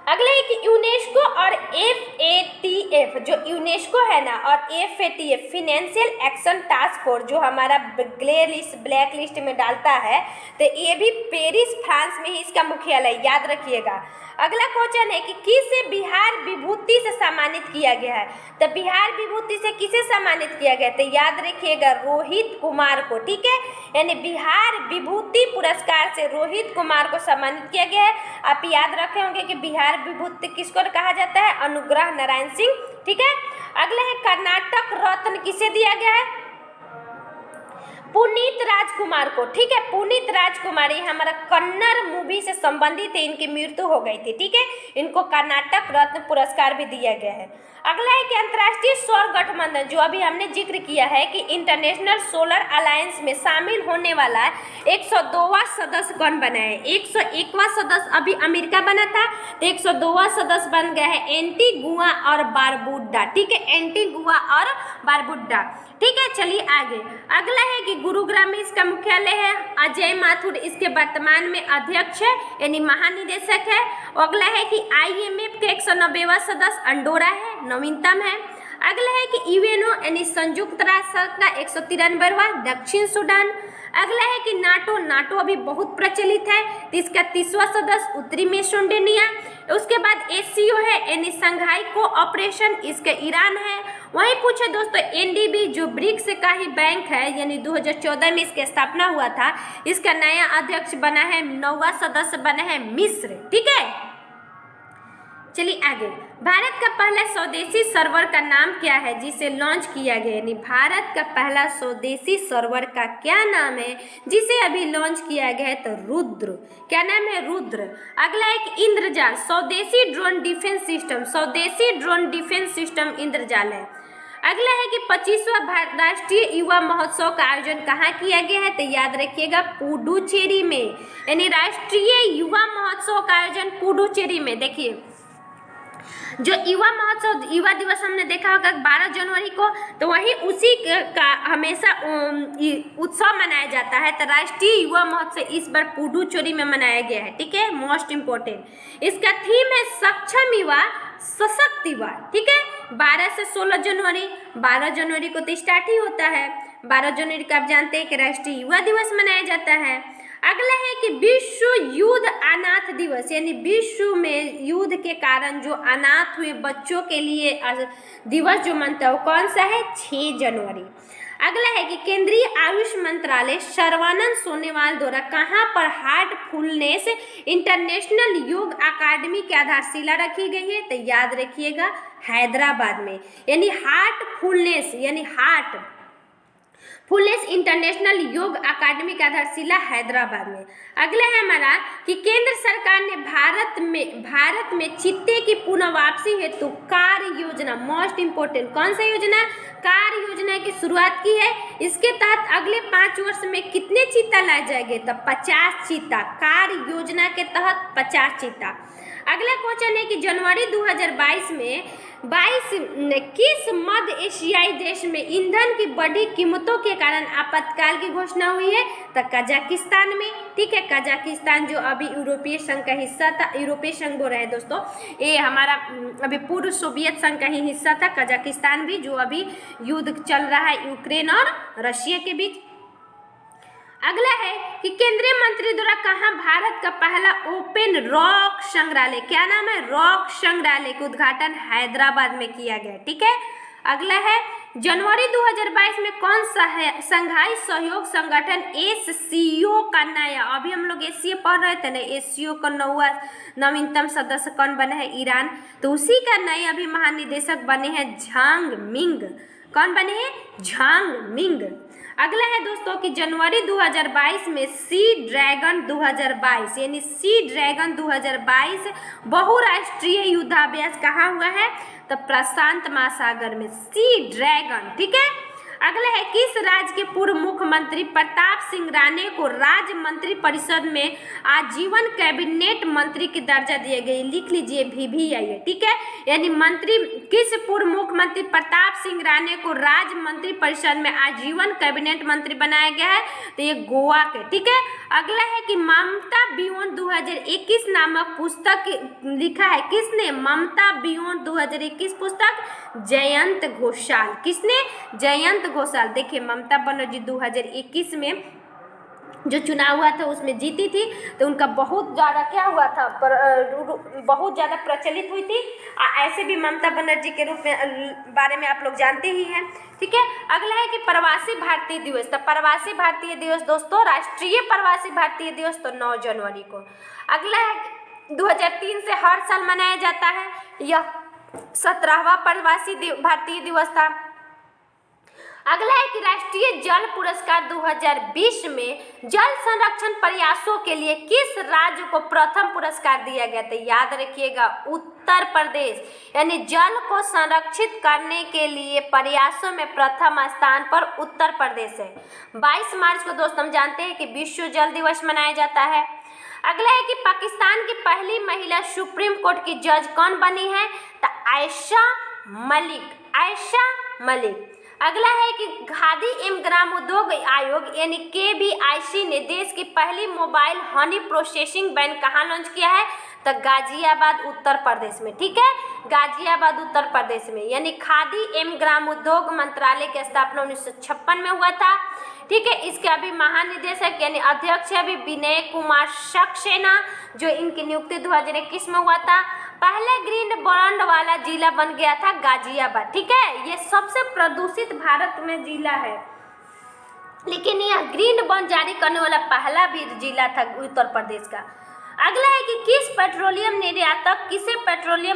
अगला है कि यूनेस्को और एफएटीएफ, जो यूनेस्को है ना और FATF financial action task force जो हमारा ब्लैक लिस्ट में डालता है, तो ये भी पेरिस फ्रांस में ही इसका मुख्यालय, याद रखिएगा। अगला क्वेश्चन है कि किसे बिहार विभूति से सम्मानित किया गया है? तो बिहार विभूति से किसे सम्मानित किया गया? तो याद रखिएगा रोहित कुमार को। ठीक है, यानी बिहार विभूति पुरस्कार से रोहित कुमार को सम्मानित किया गया है। आप याद रखे होंगे कि बिहार विभूति किसको कहा जाता है? अनुग्रह नारायण सिंह। ठीक है, अगला है कर्नाटक रत्न किसे दिया गया है? पुनीत राजकुमार को। ठीक है, पुनीत राजकुमार, ये हमारा कन्नड़ मूवी से संबंधित है, इनकी मृत्यु हो गई थी। ठीक है, इनको कर्नाटक रत्न पुरस्कार भी दिया गया है। अगला है कि अंतर्राष्ट्रीय सौर गठबंधन, जो अभी हमने जिक्र किया है कि इंटरनेशनल सोलर अलायंस में शामिल होने वाला है, 102वां सदस्य कौन बना है? 101वां सदस्य अभी अमेरिका बना था, तो 102वां सदस्य बन गया है एंटीगुआ और बारबुडा। ठीक है, एंटीगुआ और बारबुडा। ठीक है, चलिए आगे। अगला है कि गुरुग्राम में इसका मुख्यालय है। अजय माथुर इसके वर्तमान में अध्यक्ष है, यानी महानिदेशक है। अगला है कि आईएमएफ के 190वां सदस्य अंडोरा है, नवीनतम है। अगला है कि यूएनओ यानी संयुक्त राष्ट्र का 193वां दक्षिण सूडान। अगला है कि नाटो अभी बहुत प्रचलित है, तो इसका 30वां सदस्य उत्तरी मैसेडोनिया। उसके बाद एससीओ है यानी संघाई कोऑपरेशन, इसका ईरान है। वहीं पूछे दोस्तों एनडीबी जो ब्रिक्स का ही बैंक है, यानी 2014 में इसकी स्थापना हुआ था, इसका नया अध्यक्ष बना है, 9वां सदस्य बना है मिस्र। ठीक है, चलिए आगे। भारत का पहला स्वदेशी सर्वर का नाम क्या है जिसे लॉन्च किया गया? यानी भारत का पहला स्वदेशी सर्वर का क्या नाम है जिसे अभी लॉन्च किया गया है? तो रुद्र। क्या नाम है? रुद्र। अगला एक इंद्रजाल, स्वदेशी ड्रोन डिफेंस सिस्टम, स्वदेशी ड्रोन डिफेंस सिस्टम इंद्रजाल है। अगला है कि 25वां राष्ट्रीय युवा महोत्सव का आयोजन कहाँ किया गया है? तो याद रखिएगा पुडुचेरी में, यानी राष्ट्रीय युवा महोत्सव का आयोजन पुडुचेरी में। देखिए जो युवा महोत्सव, युवा दिवस हमने देखा होगा 12 जनवरी को, तो वही उसी का हमेशा उत्सव मनाया जाता है। तो राष्ट्रीय युवा महोत्सव इस बार पुडुचेरी में मनाया गया है, ठीक है, मोस्ट इम्पोर्टेंट। इसका थीम है सक्षम युवा सशक्त युवा, ठीक है। 12 से 16 जनवरी, 12 जनवरी को तो स्टार्ट ही होता है। 12 जनवरी को आप जानते हैं कि राष्ट्रीय युवा दिवस मनाया जाता है। अगला है कि विश्व युद्ध अनाथ दिवस, यानी विश्व में युद्ध के कारण जो अनाथ हुए बच्चों के लिए दिवस जो मनता है वो कौन सा है, 6 जनवरी। अगला है कि केंद्रीय आयुष मंत्रालय सर्वानंद सोनोवाल द्वारा कहाँ पर हार्टफुलनेस इंटरनेशनल योग अकादमी की आधारशिला रखी गई है, तो याद रखिएगा हैदराबाद में, यानी हार्टफुलनेस यानी फुलनेस इंटरनेशनल योग अकादमी का आधारशिला हैदराबाद में। अगला है हमारा कि केंद्र सरकार ने भारत में चित्ते की पुनः वापसी हेतु कार्य योजना, मोस्ट इम्पोर्टेंट, कौन सा योजना, कार्य योजना की शुरुआत की है। इसके तहत अगले 5 वर्ष में कितने चीता लाए जाएंगे, तो 50 चीता, कार्य योजना के तहत 50 चीता। अगला क्वेश्चन है कि जनवरी 2022 में किस मध्य एशियाई देश में ईंधन की बढ़ी कीमतों के कारण आपातकाल की घोषणा हुई है, तो कजाकिस्तान में, ठीक है। कजाकिस्तान जो अभी यूरोपीय संघ का हिस्सा था, यूरोपीय संघ बोल रहे हैं दोस्तों, ये हमारा अभी पूर्व सोवियत संघ का ही हिस्सा था कजाकिस्तान भी, जो अभी युद्ध चल रहा है यूक्रेन और रशिया के बीच। अगला है कि केंद्रीय मंत्री द्वारा कहाँ भारत का पहला ओपन रॉक संग्रहालय, क्या नाम है, रॉक संग्रहालय का उद्घाटन हैदराबाद में किया गया, ठीक है। अगला है जनवरी 2022 में कौन सा है संघाई सहयोग संगठन एससीओ का नया, अभी हम लोग एससीओ पढ़ रहे थे ना, एससीओ का नवीनतम सदस्य कौन बना है, ईरान, तो उसी का नए अभी महानिदेशक बने हैं झांग मिंग, कौन बने हैं, झांग मिंग। अगला है दोस्तों कि जनवरी 2022 में सी ड्रैगन 2022 यानी सी ड्रैगन 2022 बहुराष्ट्रीय युद्धाभ्यास कहाँ हुआ है, तो प्रशांत महासागर में, सी ड्रैगन, ठीक है। अगला है किस राज्य के पूर्व मुख्यमंत्री प्रताप सिंह राणे को राज्य मंत्री परिषद में आजीवन कैबिनेट मंत्री की दर्जा दिया गया, लिख लीजिए VVI है, ठीक है। यानी मंत्री किस पूर्व मुख्यमंत्री प्रताप सिंह राणे को राज्य मंत्री परिषद में आजीवन कैबिनेट मंत्री बनाया गया है, तो ये गोवा के, ठीक है। अगला है कि ममता बियॉन्ड 2021 नामक पुस्तक लिखा है किसने, ममता बियॉन्ड 2021 पुस्तक जयंत घोषाल, किसने, जयंत घोषाल। देखिए ममता बनर्जी 2021 में जो चुनाव हुआ था उसमें जीती थी, तो उनका बहुत ज़्यादा क्या हुआ था, बहुत ज़्यादा प्रचलित हुई थी। ऐसे भी ममता बनर्जी के रूप में बारे में आप लोग जानते ही हैं, ठीक है। अगला है कि प्रवासी भारतीय दिवस, तो प्रवासी भारतीय दिवस दोस्तों, राष्ट्रीय प्रवासी भारतीय दिवस तो 9 जनवरी को। अगला है 2003 से हर साल मनाया जाता है, यह 17वां प्रवासी भारतीय दिवस था। अगला है कि राष्ट्रीय जल पुरस्कार 2020 में जल संरक्षण प्रयासों के लिए किस राज्य को प्रथम पुरस्कार दिया गया, तो याद रखिएगा उत्तर प्रदेश, यानी जल को संरक्षित करने के लिए प्रयासों में प्रथम स्थान पर उत्तर प्रदेश है। 22 मार्च को दोस्तों हम जानते हैं कि विश्व जल दिवस मनाया जाता है। अगला है कि पाकिस्तान की पहली महिला सुप्रीम कोर्ट की जज कौन बनी है, तो आयशा मलिक। अगला है कि खादी एवं ग्राम उद्योग आयोग यानी KVIC ने देश की पहली मोबाइल हनी प्रोसेसिंग वैन कहाँ लॉन्च किया है, तो गाजियाबाद उत्तर प्रदेश में, ठीक है, गाजियाबाद उत्तर प्रदेश में। यानी खादी एवं ग्राम उद्योग मंत्रालय की स्थापना 1956 में हुआ था, ठीक है। इसके अभी महानिदेशक यानी अध्यक्ष अभी विनय कुमार सक्सेना, जो इनकी नियुक्ति 2021 में हुआ था। पहले ग्रीन बॉन्ड वाला जिला बन गया था गाजियाबाद, ठीक है। ये सबसे प्रदूषित भारत में जिला है, लेकिन यह ग्रीन बॉन्ड जारी करने वाला पहला भी जिला था उत्तर प्रदेश का। अगला है कि किसे पेट्रोलियम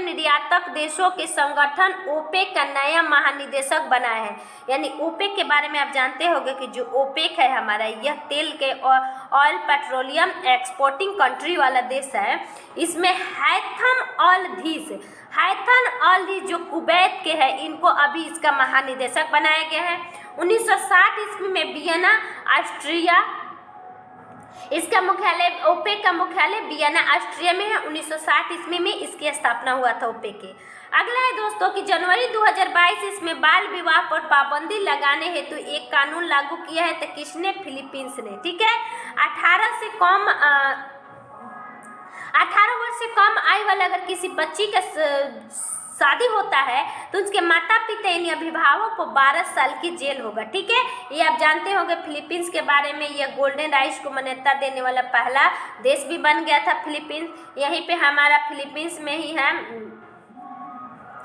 निर्यातक देशों के संगठन ओपेक का नया महानिदेशक बनाया है। यानी ओपेक के बारे में आप जानते होंगे कि जो ओपेक है हमारा, यह तेल के ऑयल पेट्रोलियम एक्सपोर्टिंग कंट्री वाला देश है। इसमें हैथम ऑल धीस जो कुवैत के है, इनको अभी इसका महानिदेशक बनाया गया है। 1960 ईस्वी में वियना ऑस्ट्रिया इसका मुख्यालय ओपेक का मुख्यालय वियना ऑस्ट्रिया में है। 1960 ईस्वी में इसकी स्थापना हुआ था ओपेक के। अगला है दोस्तों कि जनवरी 2022 इसमें बाल विवाह पर पाबंदी लगाने हेतु एक कानून लागू किया है। तो किसने? फिलीपींस ने। ठीक है, 18 वर्ष से कम आयु वाले अगर किसी बच्ची का शादी होता है तो उसके माता पिता यानी अभिभावक को 12 साल की जेल होगा। ठीक है, ये आप जानते होंगे फिलीपींस के बारे में। यह गोल्डन राइस को मान्यता देने वाला पहला देश भी बन गया था फिलीपींस। यहीं पे हमारा फिलीपींस में ही है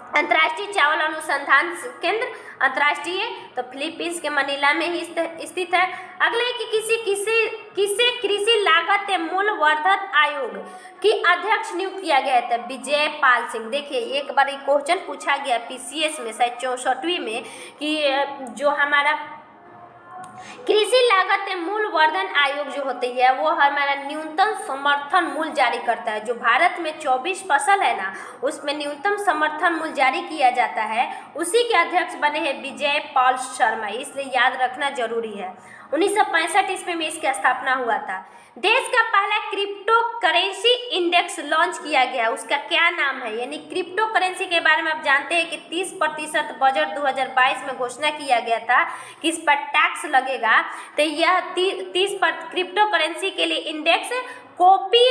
अंतर्राष्ट्रीय चावल अनुसंधान केंद्र अंतर्राष्ट्रीय, तो फिलीपींस के मनीला में ही स्थित है। अगले कि किसे कृषि लागत एवं मूल्य वर्धन आयोग की अध्यक्ष नियुक्त किया गया था? विजय पाल सिंह। देखिए एक बार ये क्वेश्चन पूछा गया पीसीएस में शायद 64वीं में कि जो हमारा कृषि लागत एवं मूल्य वर्धन आयोग जो होती है वो हमारा न्यूनतम समर्थन मूल्य जारी करता है। जो भारत में 24 फसल है ना, उसमें न्यूनतम समर्थन मूल्य जारी किया जाता है। उसी के अध्यक्ष बने हैं विजय पाल शर्मा, इसलिए याद रखना जरूरी है। 1965 ईस्वी में इसकी स्थापना हुआ था। देश का पहला क्रिप्टो करेंसी इंडेक्स लॉन्च किया गया, उसका क्या नाम है? यानी क्रिप्टो करेंसी के बारे में आप जानते हैं कि 30% बजट 2022 में घोषणा किया गया था कि इस पर टैक्स लगेगा। तो यह 30% क्रिप्टो करेंसी के लिए इंडेक्स कॉपी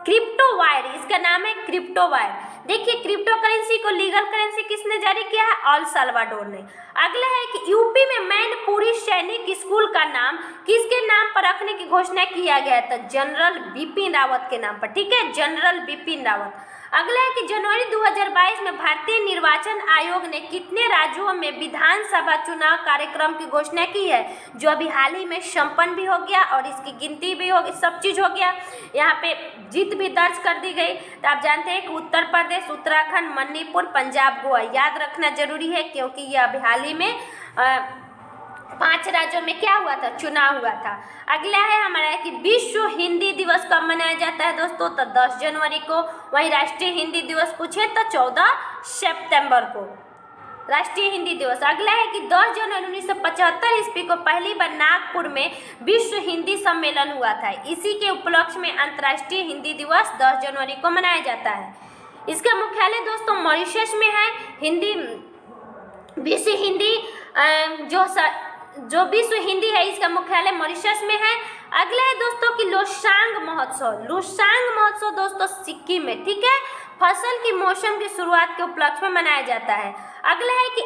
क्रिप्टो वायर, इसका नाम है क्रिप्टो वायर। देखिए क्रिप्टो करेंसी को लीगल करेंसी किसने जारी किया है? अल साल्वाडोर ने। अगला है कि यूपी में मैनपुरी सैनिक स्कूल का नाम किसके नाम पर रखने की घोषणा किया गया था? जनरल बिपिन रावत के नाम पर। ठीक है, जनरल बिपिन रावत। अगला है कि जनवरी 2022 में भारतीय निर्वाचन आयोग ने कितने राज्यों में विधानसभा चुनाव कार्यक्रम की घोषणा की है? जो अभी हाल ही में संपन्न भी हो गया और इसकी गिनती भी हो गई, सब चीज़ हो गया। यहाँ पे जीत भी दर्ज कर दी गई। तो आप जानते हैं कि उत्तर प्रदेश, उत्तराखंड, मणिपुर, पंजाब, गोवा याद रखना जरूरी है क्योंकि यह अभी हाल ही में 5 राज्यों में क्या हुआ था? चुनाव हुआ था। अगला है हमारा कि विश्व हिंदी दिवस कब मनाया जाता है दोस्तों? तो 10 जनवरी को। वहीं राष्ट्रीय हिंदी दिवस पूछे तो 14 सितंबर को राष्ट्रीय हिंदी दिवस। अगला है कि 10 जनवरी 1975 ईस्वी को पहली बार नागपुर में विश्व हिंदी सम्मेलन हुआ था। इसी के उपलक्ष्य में अंतर्राष्ट्रीय हिंदी दिवस 10 जनवरी को मनाया जाता है। इसका मुख्यालय दोस्तों मॉरिशस में है। विश्व हिंदी जो विश्व हिंदी है इसका मुख्यालय मॉरिशस में है। अगला है दोस्तों कि लोसांग महोत्सव दोस्तों सिक्किम में। ठीक है, फसल की मौसम की शुरुआत के उपलक्ष्य में मनाया जाता है। अगला है कि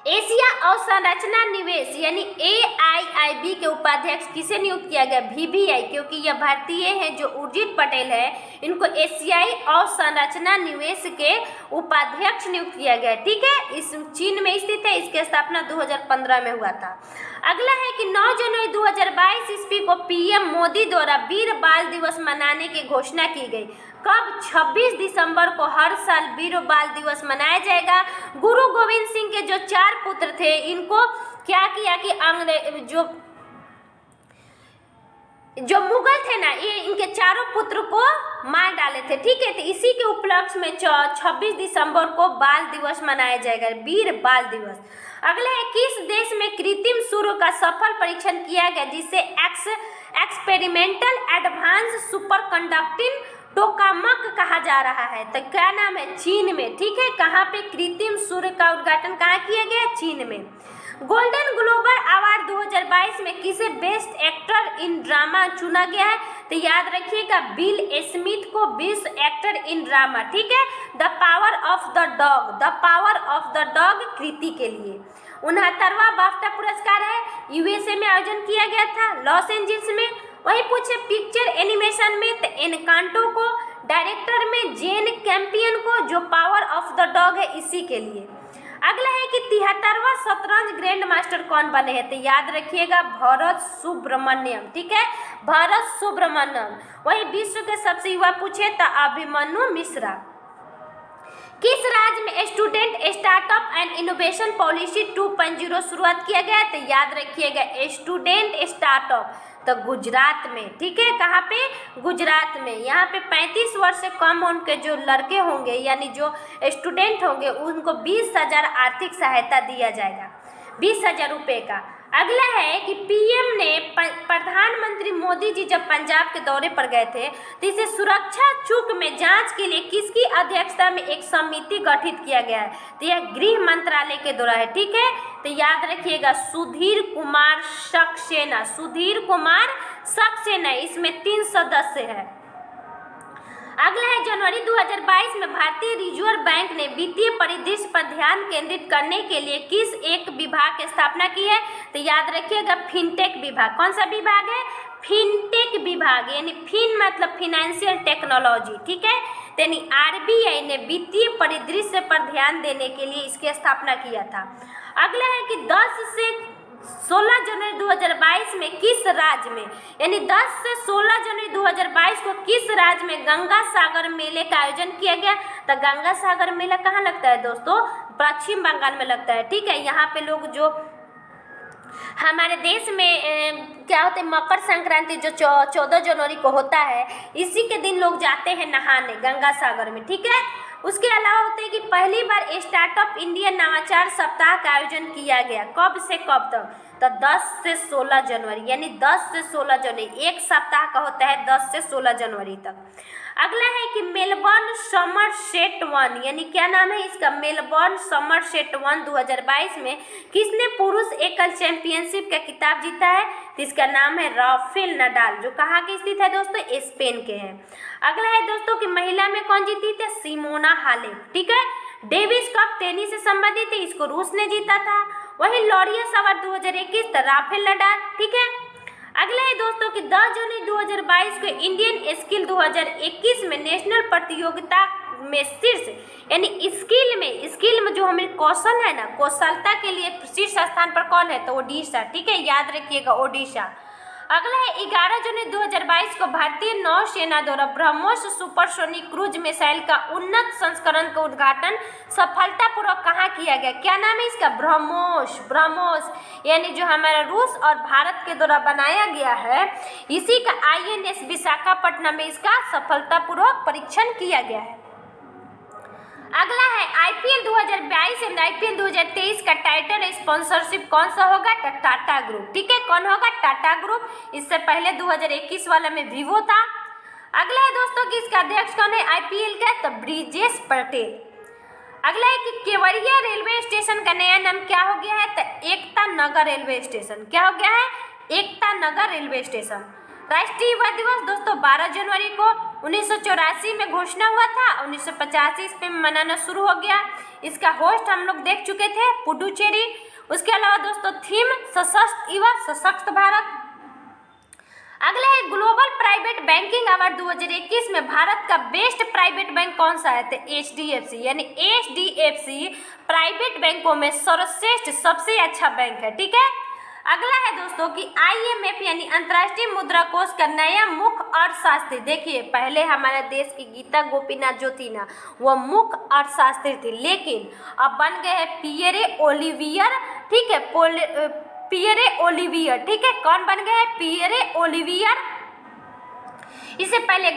एशिया अवसंरचना निवेश यानी AIIB के उपाध्यक्ष किसे नियुक्त किया गया? VBI, क्योंकि यह भारतीय हैं जो उर्जित पटेल है, इनको एशियाई अवसंरचना निवेश के उपाध्यक्ष नियुक्त किया गया। ठीक है, इस चीन में स्थित है। इसकी स्थापना 2015 में हुआ था। अगला है कि 9 जनवरी 2022 ईस्वी को PM मोदी द्वारा वीर बाल दिवस मनाने की घोषणा की गई। कब? 26 दिसंबर को हर साल वीर बाल दिवस मनाया जाएगा। गुरु गोविंद सिंह के जो 4 पुत्र थे इनको क्या किया कि जो मुगल थे ना, ये इनके चारों पुत्र को मार डाले थे। ठीक है, तो इसी के उपलक्ष्य में 26 दिसंबर को बाल दिवस मनाया जाएगा, वीर बाल दिवस। अगला है किस देश में कृत्रिम सूर्य का सफल परीक्षण किया गया जिसे experimental advance super conducting tokamak कहा जा रहा है? तो क्या नाम है? चीन में। ठीक है, कहाँ पे कृत्रिम सूर्य का उद्घाटन कहाँ किया गया? चीन में। गोल्डन ग्लोबर अवार्ड 2022 में किसे बेस्ट एक्टर इन ड्रामा चुना गया है? तो याद रखिएगा विल स्मिथ को बेस्ट एक्टर इन ड्रामा। ठीक है, the power of the dog कृति के लिए। 69वां बाफ्टा पुरस्कार है, USA में आयोजन किया गया था, लॉस एंजल्स में। वहीं पूछे पिक्चर एनिमेशन में तो एनकांटो को, डायरेक्टर में जेन कैंपियन को, जो पावर ऑफ द डॉग है इसी के लिए। अगला है कि 73वां शतरंज ग्रैंड मास्टर कौन बने हैं? तो याद रखिएगा भरत सुब्रमण्यम। ठीक है, भरत सुब्रमण्यम। वहीं विश्व के सबसे युवा पूछे तो अभिमन्यु मिश्रा। किस राज्य में student startup and innovation policy 2.0 शुरुआत किया गया? तो याद रखिएगा स्टूडेंट स्टार्टअप तो गुजरात में। ठीक है, कहाँ पे? गुजरात में। यहाँ पे 35 वर्ष से कम उनके जो लड़के होंगे यानी जो स्टूडेंट होंगे उनको 20,000 आर्थिक सहायता दिया जाएगा, 20,000 रुपये का। अगला है कि PM ने प्रधानमंत्री मोदी जी जब पंजाब के दौरे पर गए थे तो इसे सुरक्षा चूक में जांच के लिए किसकी अध्यक्षता में एक समिति गठित किया गया है? तो यह गृह मंत्रालय के द्वारा है। ठीक है, तो याद रखिएगा सुधीर कुमार सक्सेना, सुधीर कुमार सक्सेना, इसमें 3 सदस्य है। अगला है जनवरी 2022 में भारतीय रिजर्व बैंक ने वित्तीय परिदृश्य पर ध्यान केंद्रित करने के लिए किस एक विभाग की स्थापना की है? तो याद रखिएगा फिनटेक विभाग। कौन सा विभाग है? फिनटेक विभाग, यानी फिन मतलब फिनेंशियल टेक्नोलॉजी। ठीक है, यानी आरबीआई ने वित्तीय परिदृश्य पर ध्यान देने के लिए इसकी स्थापना किया था। अगला है कि 10 से 16 जनवरी 2022 में किस राज्य में, यानी 10 से 16 जनवरी 2022 को किस राज्य में गंगा सागर मेले का आयोजन किया गया? तो गंगा सागर मेला कहाँ लगता है दोस्तों? पश्चिम बंगाल में लगता है। ठीक है, यहाँ पे लोग जो हमारे देश में क्या होता है मकर संक्रांति जो 14 जनवरी को होता है, इसी के दिन लोग जाते हैं नहाने गंगा सागर में। ठीक है, उसके अलावा होते हैं कि पहली बार स्टार्टअप इंडिया नवाचार सप्ताह का आयोजन किया गया। कब से कब तक? तो 10 से 16 जनवरी, यानी 10 से 16 जनवरी, एक सप्ताह का होता है 10 से 16 जनवरी तक। अगला है कि मेलबर्न समरसेट 1, यानी क्या नाम है इसका? मेलबर्न समरसेट 1 2022 में किसने पुरुष एकल चैंपियनशिप का खिताब जीता है? तो इसका नाम है राफेल नडाल, जो कहाँ के स्थित है दोस्तों? स्पेन के हैं। अगला है दोस्तों कि महिला में कौन जीती थी? Simona Halep. ठीक है, डेविस कप टेनिस से संबंधित है, इसको रूस ने जीता था। वही लॉरियस अवार्ड 2021 राफेल नडाल। ठीक है, अगला है दोस्तों कि 10 जनवरी 2022 को इंडियन स्किल 2021 में नेशनल प्रतियोगिता में शीर्ष, यानी स्किल में जो हमें कौशल है ना, कौशलता के लिए शीर्ष स्थान पर कौन है? तो ओडिशा। ठीक है, याद रखिएगा ओडिशा। अगला है 11 जनवरी 2022 को भारतीय नौसेना द्वारा ब्रह्मोस सुपरसोनिक क्रूज मिसाइल का उन्नत संस्करण का उद्घाटन सफलतापूर्वक कहाँ किया गया? क्या नाम है इसका? ब्रह्मोस, यानी जो हमारा रूस और भारत के द्वारा बनाया गया है, इसी का INS विशाखापट्टनम में इसका सफलतापूर्वक परीक्षण किया गया है। अगला है IPL 2022 एंड IPL 2023 का टाइटल स्पॉन्सरशिप कौन सा होगा? टाटा ग्रुप। ठीक है, कौन होगा? टाटा ग्रुप। इससे पहले 2021 वाला में विवो था। अगला है दोस्तों कि इसका अध्यक्ष कौन है IPL का? तो ब्रिजेश पटेल। अगला है कि केवड़िया रेलवे स्टेशन का नया नाम क्या हो गया है? तो एकता नगर रेलवे स्टेशन। क्या हो गया है? Ekta Nagar railway station. राष्ट्रीय युवा दिवस दोस्तों 12 जनवरी को 1984 में घोषणा हुआ था, 1985 पे मनाना शुरू हो गया। इसका होस्ट हम लोग देख चुके थे, पुडुचेरी। उसके अलावा दोस्तों थीम सशक्त युवा सशक्त भारत। अगला है ग्लोबल प्राइवेट बैंकिंग अवार्ड 2021 में भारत का बेस्ट प्राइवेट बैंक कौन सा है? तो HDFC, यानी HDFC प्राइवेट बैंकों में सर्वश्रेष्ठ सबसे अच्छा बैंक है। ठीक है, अगला है दोस्तों कि IMF यानी अंतर्राष्ट्रीय मुद्रा कोष का नया मुख्य अर्थशास्त्री। देखिए, पहले हमारे देश की गीता गोपीनाथ जो थी ना, वो मुख्य अर्थशास्त्री थी, लेकिन अब बन गए हैं पियरे ओलिवियर। ठीक है, पियरे ओलिवियर। ठीक है, कौन बन गए हैं? Pierre Olivier. इससे पहले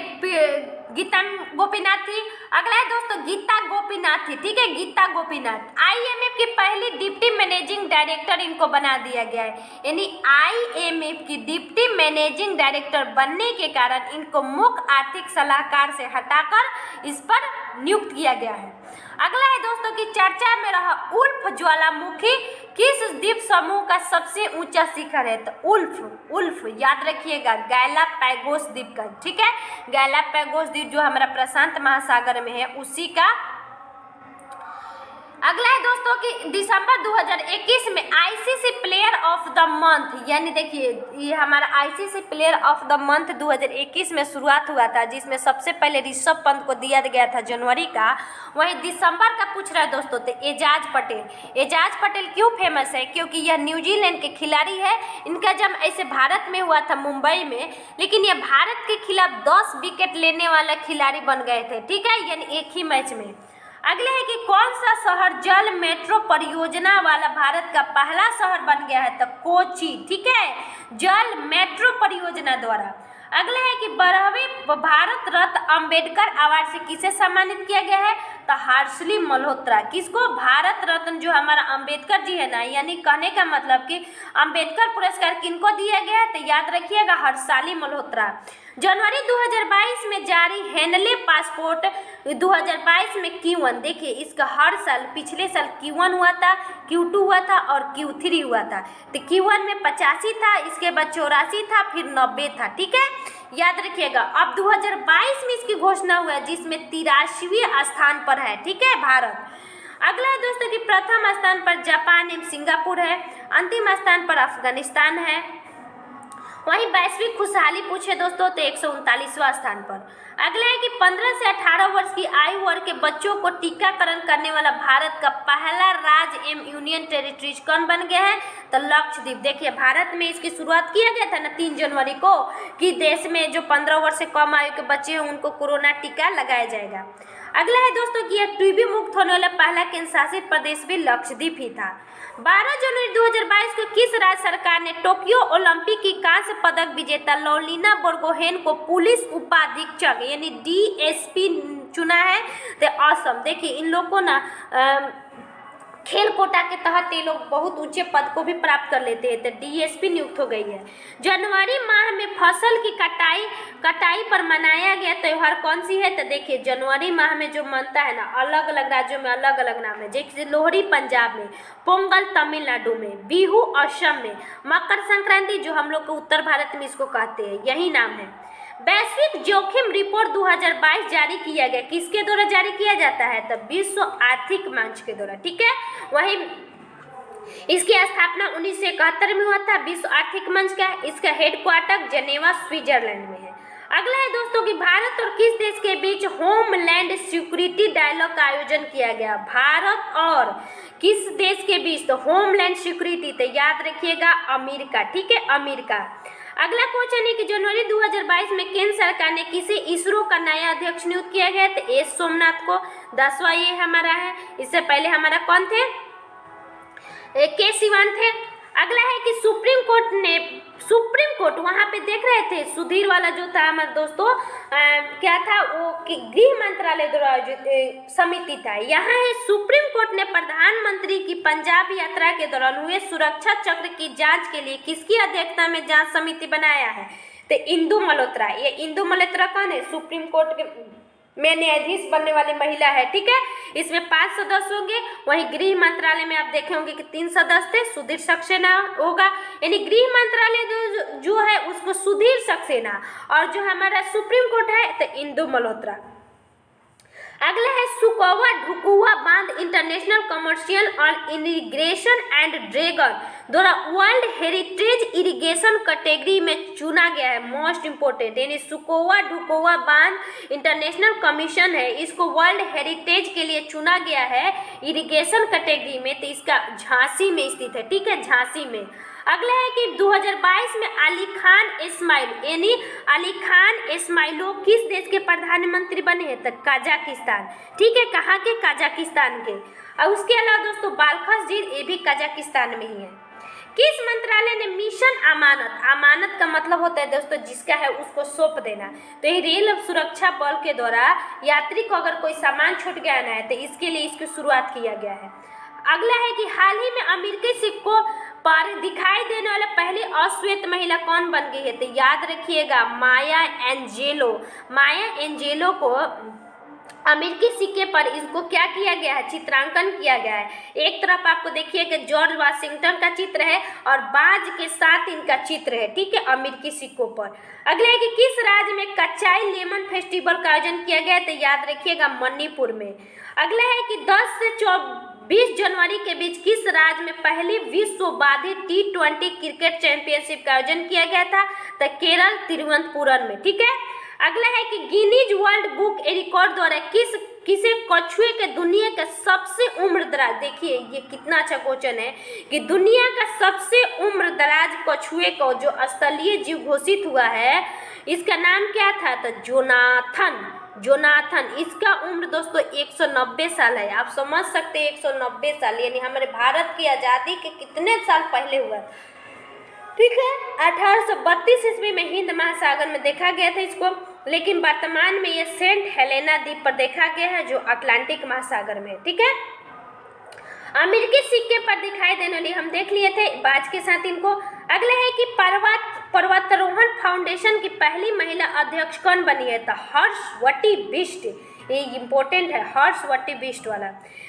गीता गोपीनाथ थी। अगला है दोस्तों गीता गोपीनाथ थी। ठीक है, गीता गोपीनाथ। IMF की पहली डिप्टी मैनेजिंग डायरेक्टर इनको बना दिया गया है, यानी IMF की डिप्टी मैनेजिंग डायरेक्टर बनने के कारण इनको मुख्य आर्थिक सलाहकार से हटाकर इस पर नियुक्त किया गया है। अगला है दोस्तों की चर्चा में रहा उल्फ ज्वालामुखी किस द्वीप समूह का सबसे ऊंचा शिखर है? तो उल्फ याद रखिएगा गैलापागोस द्वीप का। ठीक है, गैलापागोस द्वीप जो हमारा प्रशांत महासागर में है उसी का। अगला है दोस्तों कि दिसंबर 2021 में ICC player of the month, यानी देखिए ये हमारा ICC player of the month 2021 में शुरुआत हुआ था, जिसमें सबसे पहले ऋषभ पंत को दिया गया था जनवरी का। वहीं दिसंबर का पूछ रहा है दोस्तों तो एजाज पटेल क्यों फेमस है? क्योंकि यह न्यूजीलैंड के खिलाड़ी है। इनका जन्म ऐसे भारत में हुआ था, मुंबई में, लेकिन यह भारत के खिलाफ 10 विकेट लेने वाला खिलाड़ी बन गए थे। ठीक है, यानी एक ही मैच में। अगले है कि कौन सा शहर जल मेट्रो परियोजना वाला भारत का पहला शहर बन गया है? तो कोची। ठीक है, जल मेट्रो परियोजना द्वारा। अगला है कि 12वें भारत रत्न अंबेडकर अवार्ड से किसे सम्मानित किया गया है? तो हर्षली मल्होत्रा। किसको? भारत रत्न जो हमारा अंबेडकर जी है ना, यानी कहने का मतलब कि अंबेडकर पुरस्कार किनको दिया गया है? तो याद रखिएगा हर्षाली मल्होत्रा। जनवरी 2022 में जारी हेनले पासपोर्ट 2022 में Q1, देखिए इसका हर साल, पिछले साल Q1 हुआ था, Q2 हुआ था और Q3 हुआ था। तो Q1 में 85 था, इसके बाद 84 था, फिर 90 था। ठीक है, याद रखिएगा। अब 2022 में इसकी घोषणा हुआ है, जिसमें 83वें स्थान पर है। ठीक है, भारत। अगला है दोस्तों कि प्रथम स्थान पर जापान एवं सिंगापुर है, अंतिम स्थान पर अफगानिस्तान है। वहीं वैश्विक खुशहाली पूछे दोस्तों तो 139वां स्थान पर। अगला है कि 15 से 18 वर्ष की आयु वर्ग के बच्चों को टीकाकरण करने वाला भारत का पहला राज्य एवं यूनियन टेरिटरीज कौन बन गया है? तो लक्षद्वीप। देखिए भारत में इसकी शुरुआत किया गया था ना 3 जनवरी को, कि देश में जो 15 वर्ष से कम आयु के बच्चे हैं उनको कोरोना टीका लगाया जाएगा। अगला है दोस्तों कि यह टीबी मुक्त होने वाला पहला केंद्र शासित प्रदेश भी लक्षद्वीप ही था। 12 जनवरी 2022 को किस राज्य सरकार ने टोक्यो ओलंपिक की कांस्य पदक विजेता लौलीना बोर्गोहेन को पुलिस उपाधीक्षक यानी DSP चुना है? तो असम। देखिए इन लोग को ना खेल कोटा के तहत ये लोग बहुत ऊंचे पद को भी प्राप्त कर लेते हैं, तो DSP नियुक्त हो गई है। जनवरी माह में फसल की कटाई पर मनाया गया त्यौहार कौन सी है? तो देखिए जनवरी माह में जो मनता है ना, अलग अलग राज्यों में अलग अलग नाम है। जैसे लोहड़ी पंजाब में, पोंगल तमिलनाडु में, बिहू असम में, मकर संक्रांति जो हम लोग को उत्तर भारत में इसको कहते हैं, यही नाम है। वैश्विक जोखिम रिपोर्ट 2022 जारी किया गया, किसके द्वारा जारी किया जाता है? तो विश्व आर्थिक मंच के द्वारा। ठीक है, वही इसकी स्थापना 1971 में हुआ था, विश्व आर्थिक मंच का। इसका हेडक्वार्टर जेनेवा स्विट्जरलैंड में है। अगला है दोस्तों कि भारत और किस देश के बीच होमलैंड सिक्योरिटी डायलॉग का आयोजन किया गया? भारत और किस देश के बीच? तो होमलैंड सिक्योरिटी, तो याद रखिएगा अमेरिका। ठीक है, अमेरिका। अगला क्वेश्चन है कि जनवरी 2022 में केंद्र सरकार ने किसे इसरो का नया अध्यक्ष नियुक्त किया गया? तो एस सोमनाथ को। 10वां ये हमारा है। इससे पहले हमारा कौन थे? के सिवान थे। अगला है कि सुप्रीम कोर्ट वहां पे देख रहे थे सुधीर वाला जो था हमारे दोस्तों, क्या था वो कि गृह मंत्रालय द्वारा आयोजित समिति था। यहाँ है सुप्रीम कोर्ट ने प्रधानमंत्री की पंजाब यात्रा के दौरान हुए सुरक्षा चक्र की जांच के लिए किसकी अध्यक्षता में जांच समिति बनाया है? तो इंदु मल्होत्रा। ये इंदु मल्होत्रा कौन है? सुप्रीम कोर्ट के में न्यायाधीश बनने वाली महिला है। ठीक है, इसमें 5 सदस्य होंगे। वहीं गृह मंत्रालय में आप देखे होंगे कि 3 सदस्य थे, सुधीर सक्सेना होगा, यानी गृह मंत्रालय जो है उसको सुधीर सक्सेना, और जो हमारा सुप्रीम कोर्ट है तो इंदु मल्होत्रा। अगला है सुकोवा ढुकुआ बांध इंटरनेशनल कमर्शियल और इरिगेशन एंड ड्रैगन द्वारा वर्ल्ड हेरिटेज इरिगेशन कैटेगरी में चुना गया है। मोस्ट इंपोर्टेंट, यानी सुकोवा ढुकुआ बांध इंटरनेशनल कमीशन है, इसको वर्ल्ड हेरिटेज के लिए चुना गया है इरिगेशन कैटेगरी में। तो इसका झांसी में स्थित है। ठीक है, झांसी में। अगला है कि 2022 में अली खान इस्माइलोव किस देश के प्रधानमंत्री बने हैं? तो कजाकिस्तान। ठीक है, कहाँ के? कजाकिस्तान के। और उसके अलावा दोस्तों बाल्खस झील, ये भी कजाकिस्तान में ही है। किस मंत्रालय ने मिशन अमानत का मतलब होता है दोस्तों जिसका है उसको सौंप देना, तो ये रेल सुरक्षा बल के द्वारा यात्री को अगर कोई सामान छूट गया ना है तो इसके लिए इसकी शुरुआत किया गया है। अगला है कि हाल ही में अमेरिकी सिक्कों पर दिखाई देने वाला पहली अश्वेत महिला कौन बन गई है? तो याद रखिएगा माया एंजेलो को अमेरिकी सिक्के पर इसको क्या किया गया है? चित्रांकन किया गया है। एक तरफ आपको देखिए कि जॉर्ज वाशिंगटन का चित्र है और बाज के साथ इनका चित्र है। ठीक है, अमेरिकी सिक्कों पर। अगला है कि किस राज्य में कच्चाई लेमन फेस्टिवल का आयोजन किया गया है? तो याद रखिएगा मणिपुर में। अगला है कि 10 से 20 जनवरी के बीच किस राज्य में पहली विश्व बाधित T20 क्रिकेट चैंपियनशिप का आयोजन किया गया था? तो केरल तिरुवनंतपुरम में। ठीक है, अगला है कि गिनीज वर्ल्ड बुक रिकॉर्ड द्वारा किसे कछुए के दुनिया का सबसे उम्रदराज, देखिए ये कितना अच्छा क्वेश्चन है कि दुनिया का सबसे उम्रदराज कछुए को जो स्थलीय जीव घोषित हुआ है इसका नाम क्या था? तो जोनाथन। इसका उम्र दोस्तों 190 साल है। आप समझ सकते हैं 190 साल, यानी हमारे भारत की आज़ादी के कितने साल पहले हुआ। ठीक है। 1832 ईस्वी में हिंद महासागर में देखा गया था इसको, लेकिन वर्तमान में ये सेंट हेलेना द्वीप पर देखा गया है जो अटलांटिक महासागर में। ठीक है। अमेरिकी सिक्के पर दिखाई देने वाली हम देख लिए थे बाज के साथ इनको। अगला है कि पर्वतारोहण फाउंडेशन की पहली महिला अध्यक्ष कौन बनी है, तो हर्षवती बिष्ट। ये इम्पोर्टेंट है, हर्षवती बिष्ट वाला।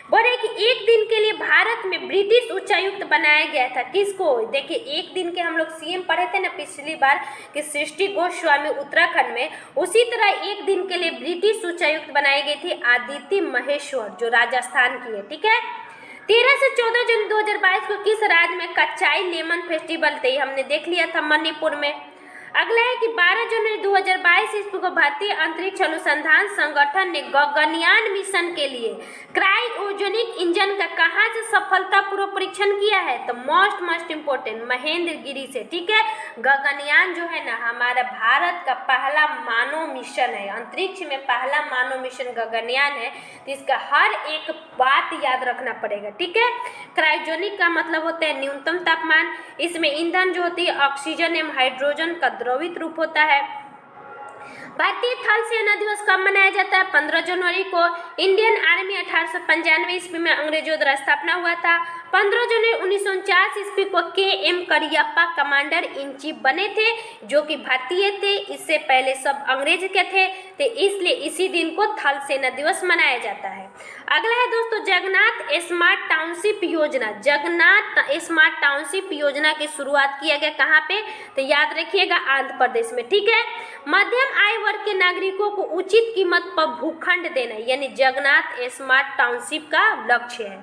बोल रहे कि एक दिन के लिए भारत में ब्रिटिश उच्चायुक्त बनाया गया था, किसको, देखिए एक दिन के हम लोग सीएम पढ़े थे ना पिछली बार कि सृष्टि गोस्वामी उत्तराखंड में, उसी तरह एक दिन के लिए ब्रिटिश उच्चायुक्त बनाई गई थी आदिति महेश्वर जो राजस्थान की है। ठीक है। 13 से 14 जून 2022 को किस राज्य में कच्चाई लेमन फेस्टिवल थे, हमने देख लिया था मणिपुर में। अगला है कि 12 जनवरी 2022 ईस्वी को भारतीय अंतरिक्ष अनुसंधान संगठन ने गगनयान मिशन के लिए क्रायोजेनिक इंजन का कहाँ से सफलतापूर्वक परीक्षण किया है, तो मोस्ट इम्पोर्टेंट महेंद्रगिरी से। ठीक है। गगनयान जो है ना हमारा भारत का पहला मानव मिशन है, अंतरिक्ष में पहला मानव मिशन गगनयान है, तो इसका हर एक बात याद रखना पड़ेगा। ठीक है। क्रायोजेनिक का मतलब होता है न्यूनतम तापमान, इसमें ईंधन जो होती है ऑक्सीजन एवं हाइड्रोजन का द्रवित रूप होता है। भारतीय थल सेना दिवस कब मनाया जाता है, 15 जनवरी को। इंडियन आर्मी 1895 ईस्वी में अंग्रेजों द्वारा स्थापना हुआ था। 15 जनवरी 1949 ईस्वी को KM. Cariappa commander in chief बने थे जो कि भारतीय थे, इससे पहले सब अंग्रेज के थे, तो इसलिए इसी दिन को थल सेना दिवस मनाया जाता है। अगला है दोस्तों जगन्नाथ स्मार्ट टाउनशिप योजना। जगन्नाथ स्मार्ट टाउनशिप योजना की शुरुआत किया गया कहाँ पे, तो याद रखिएगा आंध्र प्रदेश में। ठीक है। मध्यम आय वर्ग के नागरिकों को उचित कीमत पर भूखंड देना यानी जगन्नाथ स्मार्ट टाउनशिप का लक्ष्य है।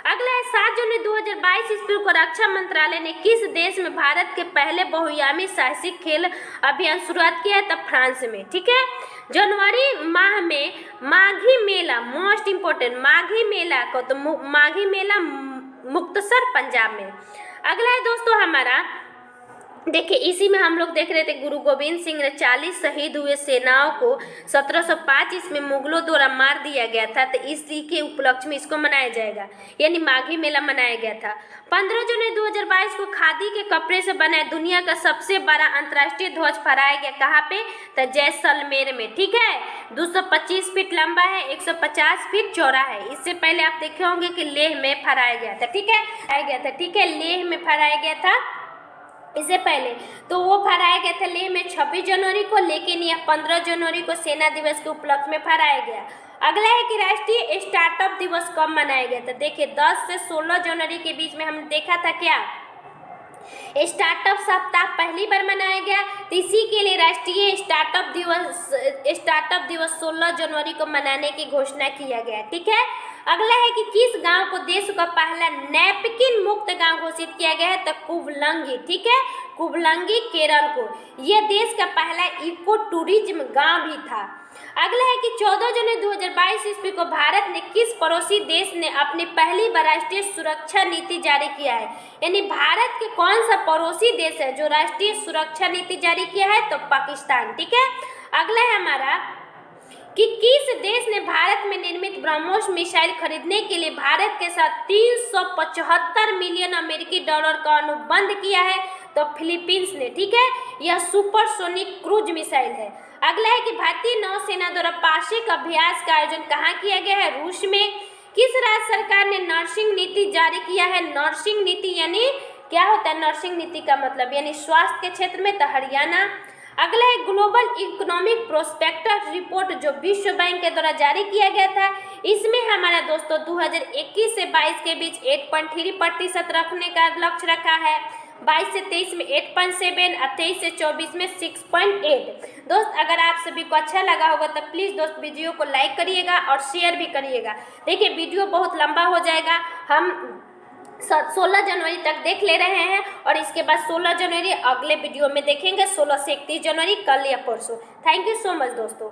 अगला है 7 जनवरी 2022 ईस्वी को रक्षा मंत्रालय ने किस देश में भारत के पहले बहुआयामी साहसिक खेल अभियान शुरुआत किया है, तब फ्रांस में। ठीक है। जनवरी माह में माघी मेला, मोस्ट इम्पोर्टेंट माघी मेला को, तो माघी मेला मुक्तसर पंजाब में। अगला है दोस्तों हमारा, देखिए इसी में हम लोग देख रहे थे गुरु गोविंद सिंह ने 40 शहीद हुए सेनाओं को 1705 ईस्वी में मुगलों द्वारा मार दिया गया था, तो इसी के उपलक्ष्य में इसको मनाया जाएगा, यानी माघी मेला मनाया गया था। 15 जनवरी 2022 को खादी के कपड़े से बना दुनिया का सबसे बड़ा अंतर्राष्ट्रीय ध्वज फहराया गया कहाँ पे, तो जैसलमेर में। ठीक है। 225 फीट लंबा है, 150 फीट चौड़ा है। इससे पहले आप देखे होंगे कि लेह में फहराया गया था। ठीक है, ठीक है, लेह में फहराया गया था इससे पहले, तो वो फहराया गया था लेह में 26 जनवरी को, लेकिन यह 15 जनवरी को सेना दिवस के उपलक्ष्य में फहराया गया। अगला है कि राष्ट्रीय स्टार्टअप दिवस कब मनाया गया था, देखिए 10 से 16 जनवरी के बीच में हमने देखा था क्या स्टार्टअप सप्ताह पहली बार मनाया गया, तो इसी के लिए राष्ट्रीय स्टार्टअप दिवस 16 जनवरी को मनाने की घोषणा किया गया। ठीक है। अगला है कि किस गांव को देश का पहला नैपकिन मुक्त गांव घोषित किया गया है, तो कुवलंगी। ठीक है। कुवलंगी केरल को, यह देश का पहला इको टूरिज्म गांव भी था। अगला है कि 14 जनवरी 2022 ईस्वी को भारत ने किस पड़ोसी देश ने अपनी पहली बार राष्ट्रीय सुरक्षा नीति जारी किया है, यानी भारत के कौन सा पड़ोसी देश है जो राष्ट्रीय सुरक्षा नीति जारी किया है, तो पाकिस्तान। ठीक है। अगला है हमारा कि किस देश ने भारत में निर्मित ब्रह्मोस मिसाइल खरीदने के लिए भारत के साथ 375 मिलियन अमेरिकी डॉलर का अनुबंध किया है, तो फिलीपींस ने। ठीक है। यह सुपरसोनिक क्रूज मिसाइल है। अगला है कि भारतीय नौसेना द्वारा वार्षिक अभ्यास का आयोजन कहाँ किया गया है, रूस में। किस राज्य सरकार ने नर्सिंग नीति जारी किया है, नर्सिंग नीति यानी क्या होता है नर्सिंग नीति का मतलब, यानी स्वास्थ्य के क्षेत्र में, तो हरियाणा। अगला है ग्लोबल इकोनॉमिक प्रोस्पेक्टस रिपोर्ट जो विश्व बैंक के द्वारा जारी किया गया था, इसमें हमारा दोस्तों 2021 से 22 के बीच 8.3% रखने का लक्ष्य रखा है, 22 से 23 में 8.7 और 23 से 24 में 6.8। दोस्त अगर आप सभी को अच्छा लगा होगा तो प्लीज़ दोस्त वीडियो को लाइक करिएगा और शेयर भी करिएगा। देखिए वीडियो बहुत लंबा हो जाएगा, हम 16 जनवरी तक देख ले रहे हैं और इसके बाद 16 जनवरी अगले वीडियो में देखेंगे, 16 से 31 जनवरी कल या परसों। थैंक यू सो मच दोस्तों।